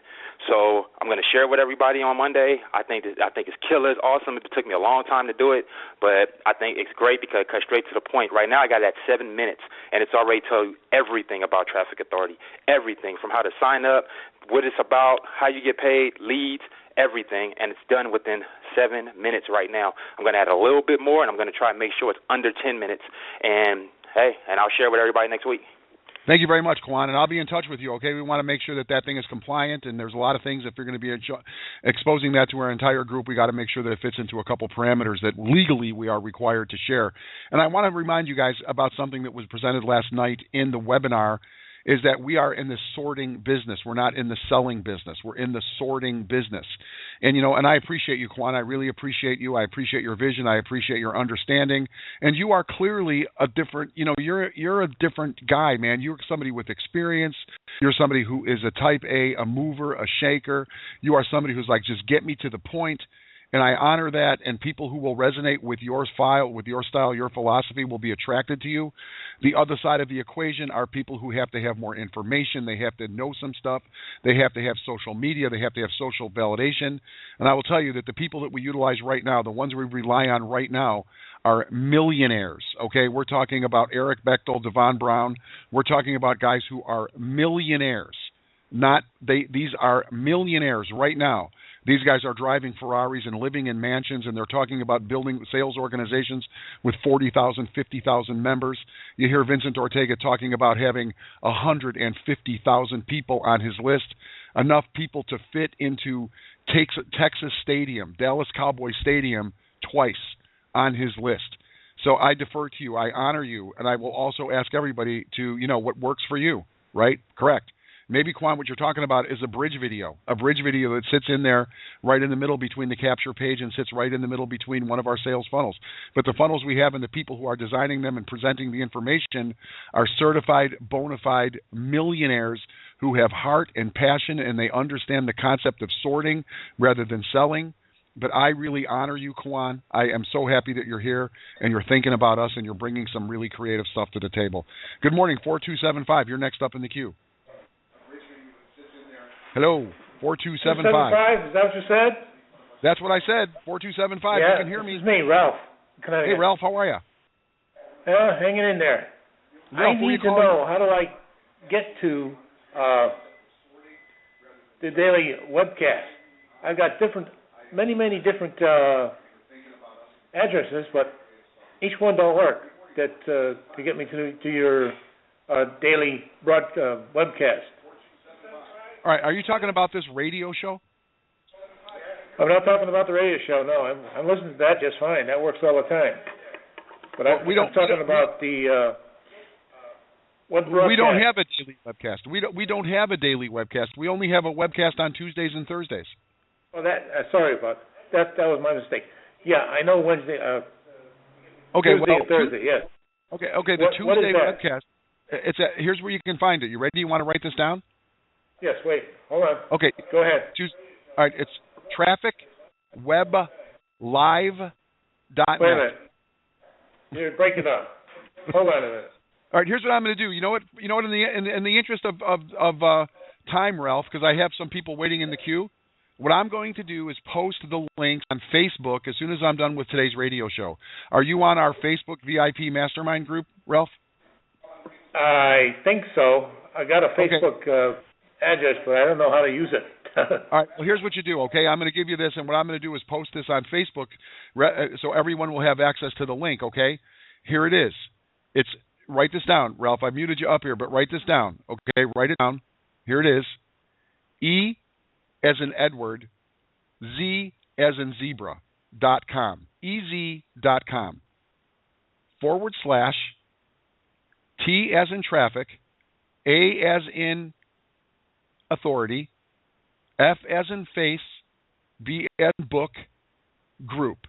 So I'm going to share it with everybody on Monday. I think it's killer. It's awesome. It took me a long time to do it, but I think it's great because it cuts straight to the point. Right now I got it at 7 minutes, and it's already told you everything about Traffic Authority, everything from how to sign up, what it's about, how you get paid, leads, everything, and it's done within 7 minutes right now. I'm going to add a little bit more, and I'm going to try and make sure it's under 10 minutes. And, hey, and I'll share it with everybody next week. Thank you very much, Kwan, and I'll be in touch with you, okay? We want to make sure that thing is compliant, and there's a lot of things, if you're going to be exposing that to our entire group, we got to make sure that it fits into a couple parameters that legally we are required to share. And I want to remind you guys about something that was presented last night in the webinar, is that we are in the sorting business. We're not in the selling business. We're in the sorting business. And, and I appreciate you, Kwan. I really appreciate you. I appreciate your vision. I appreciate your understanding. And you are clearly a different, you're a different guy, man. You're somebody with experience. You're somebody who is a type A, a mover, a shaker. You are somebody who's like, just get me to the point. And I honor that, and people who will resonate with your style, your philosophy will be attracted to you. The other side of the equation are people who have to have more information. They have to know some stuff. They have to have social media. They have to have social validation. And I will tell you that the people that we utilize right now, the ones we rely on right now, are millionaires, okay? We're talking about Eric Bechtel, Devon Brown. We're talking about guys who are millionaires. These are millionaires right now. These guys are driving Ferraris and living in mansions, and they're talking about building sales organizations with 40,000, 50,000 members. You hear Vincent Ortega talking about having 150,000 people on his list, enough people to fit into Texas Stadium, Dallas Cowboy Stadium, twice on his list. So I defer to you. I honor you, and I will also ask everybody to, what works for you, right? Correct. Maybe, Kwan, what you're talking about is a bridge video that sits in there right in the middle between the capture page and sits right in the middle between one of our sales funnels. But the funnels we have and the people who are designing them and presenting the information are certified, bona fide millionaires who have heart and passion, and they understand the concept of sorting rather than selling. But I really honor you, Kwan. I am so happy that you're here and you're thinking about us and you're bringing some really creative stuff to the table. Good morning, 4275. You're next up in the queue. Hello, 4275. Is that what you said? That's what I said, 4275. Yeah, you can hear me. This is me, Ralph. Hey, Ralph, how are you? Hanging in there. Ralph, I need to know, how do I get to the daily webcast? I've got many different addresses, but each one don't work to get me to your daily webcast. All right, are you talking about this radio show? I'm not talking about the radio show, no. I'm listening to that just fine. That works all the time. But I'm talking about the web broadcast. We don't have a daily webcast. We don't have a daily webcast. We only have a webcast on Tuesdays and Thursdays. Oh, sorry about that. That was my mistake. Yeah, I know Wednesday. Tuesday and Thursday. Yes. Okay. The Tuesday webcast. Here's where you can find it. You ready? You want to write this down? Yes, wait. Hold on. Okay. Go ahead. All right, it's trafficweblive.net. Wait a minute. You're breaking up. Hold on a minute. All right, here's what I'm going to do. You know what? In the interest of time, Ralph, because I have some people waiting in the queue, what I'm going to do is post the links on Facebook as soon as I'm done with today's radio show. Are you on our Facebook VIP Mastermind group, Ralph? I think so. I got a Facebook address, but I don't know how to use it. All right. Well, here's what you do, okay? I'm going to give you this, and what I'm going to do is post this on Facebook so everyone will have access to the link, okay? Here it is. Write this down, Ralph. I muted you up here, but write this down, okay? Write it down. Here it is. E as in Edward, Z as in zebra.com. EZ.com. / T as in traffic, A as in authority, F as in face, B as in book, group.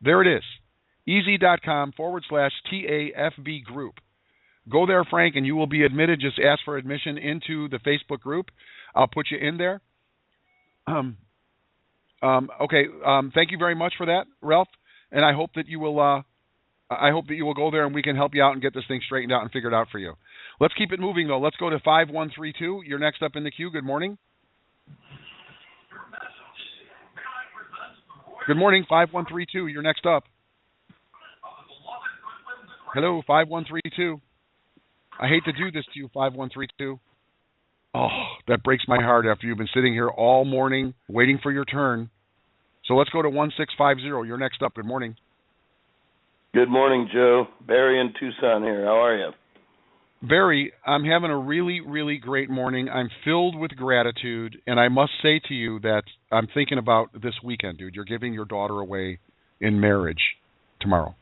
There it is. EZ.com / TAFB group. Go there, Frank, and you will be admitted. Just ask for admission into the Facebook group. I'll put you in there. Okay. Thank you very much for that, Ralph. And I hope that you will I hope that you will go there and we can help you out and get this thing straightened out and figured out for you. Let's keep it moving, though. Let's go to 5132. You're next up in the queue. Good morning. Good morning, 5132. You're next up. Hello, 5132. I hate to do this to you, 5132. Oh, that breaks my heart after you've been sitting here all morning waiting for your turn. So let's go to 1650. You're next up. Good morning. Good morning, Joe. Barry in Tucson here. How are you? Barry, I'm having a really, really great morning. I'm filled with gratitude, and I must say to you that I'm thinking about this weekend, dude. You're giving your daughter away in marriage tomorrow.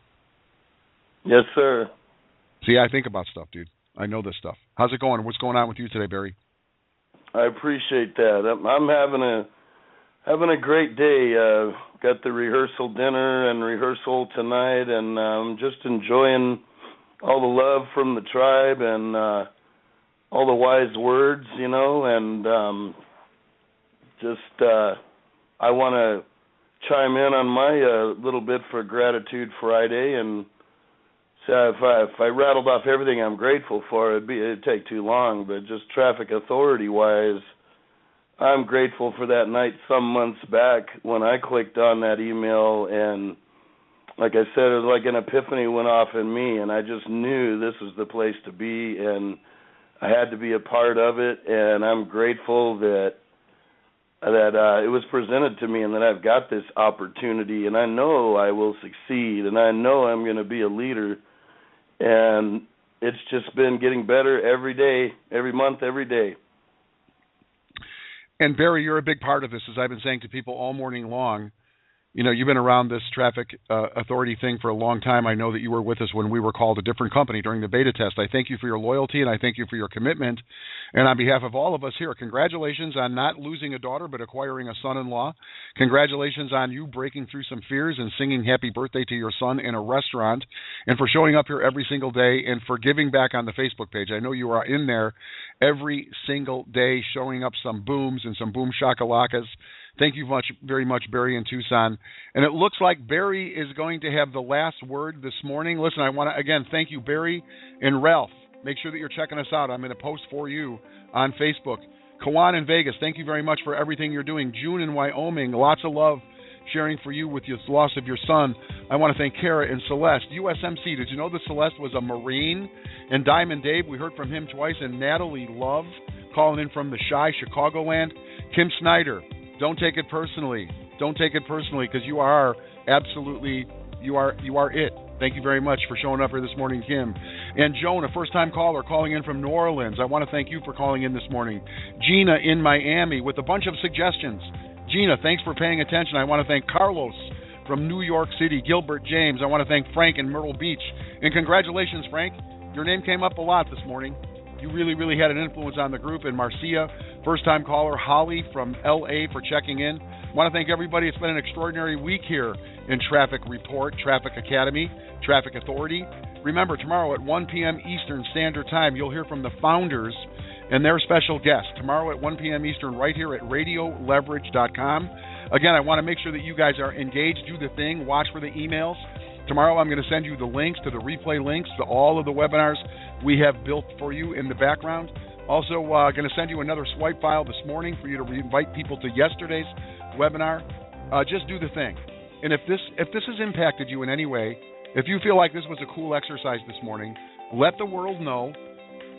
Yes, sir. See, I think about stuff, dude. I know this stuff. How's it going? What's going on with you today, Barry? I appreciate that. I'm having a great day. Got the rehearsal dinner and rehearsal tonight, and I'm just enjoying all the love from the tribe and all the wise words, you know, and I want to chime in on my little bit for Gratitude Friday, and so if I rattled off everything I'm grateful for, it'd take too long, but just traffic authority-wise, I'm grateful for that night some months back when I clicked on that email, and like I said, it was like an epiphany went off in me, and I just knew this was the place to be, and I had to be a part of it, and I'm grateful that it was presented to me and that I've got this opportunity, and I know I will succeed, and I know I'm going to be a leader, and it's just been getting better every day, every month, every day. And Barry, you're a big part of this, as I've been saying to people all morning long. You know, you've been around this traffic authority thing for a long time. I know that you were with us when we were called a different company during the beta test. I thank you for your loyalty, and I thank you for your commitment. And on behalf of all of us here, congratulations on not losing a daughter but acquiring a son-in-law. Congratulations on you breaking through some fears and singing happy birthday to your son in a restaurant, and for showing up here every single day and for giving back on the Facebook page. I know you are in there every single day showing up some booms and some boom shakalakas. Thank you very much, Barry in Tucson. And it looks like Barry is going to have the last word this morning. Listen, I want to, again, thank you, Barry and Ralph. Make sure that you're checking us out. I'm going to post for you on Facebook. Kawan in Vegas, thank you very much for everything you're doing. June in Wyoming, lots of love sharing for you with the loss of your son. I want to thank Kara and Celeste. USMC, did you know that Celeste was a Marine? And Diamond Dave, we heard from him twice. And Natalie Love, calling in from the shy Chicagoland. Kim Snyder, don't take it personally. Don't take it personally, because you are absolutely, you are it. Thank you very much for showing up here this morning, Kim. And Joan, a first-time caller calling in from New Orleans. I want to thank you for calling in this morning. Gina in Miami with a bunch of suggestions. Gina, thanks for paying attention. I want to thank Carlos from New York City. Gilbert James. I want to thank Frank in Myrtle Beach. And congratulations, Frank. Your name came up a lot this morning. You really, really had an influence on the group. And Marcia, first-time caller. Holly from L.A. for checking in. I want to thank everybody. It's been an extraordinary week here in Traffic Report, Traffic Academy, Traffic Authority. Remember, tomorrow at 1 p.m. Eastern Standard Time, you'll hear from the founders and their special guest. Tomorrow at 1 p.m. Eastern, right here at RadioLeverage.com. Again, I want to make sure that you guys are engaged. Do the thing. Watch for the emails. Tomorrow I'm going to send you the links to the replay links to all of the webinars we have built for you in the background. Also, going to send you another swipe file this morning for you to invite people to yesterday's webinar. Just do the thing. And if this has impacted you in any way, if you feel like this was a cool exercise this morning, let the world know,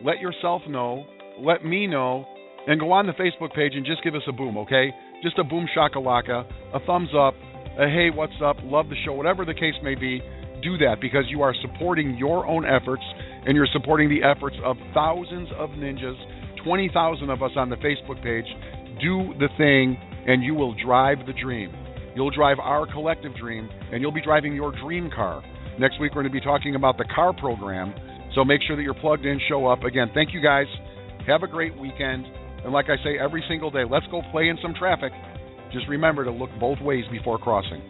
let yourself know, let me know, and go on the Facebook page and just give us a boom, okay? Just a boom shakalaka, a thumbs up, a hey, what's up, love the show, whatever the case may be. Do that, because you are supporting your own efforts, and you're supporting the efforts of thousands of ninjas, 20,000 of us on the Facebook page. Do the thing, and you will drive the dream. You'll drive our collective dream, and you'll be driving your dream car. Next week, we're going to be talking about the car program, so make sure that you're plugged in, show up. Again, thank you guys. Have a great weekend. And like I say every single day, let's go play in some traffic. Just remember to look both ways before crossing.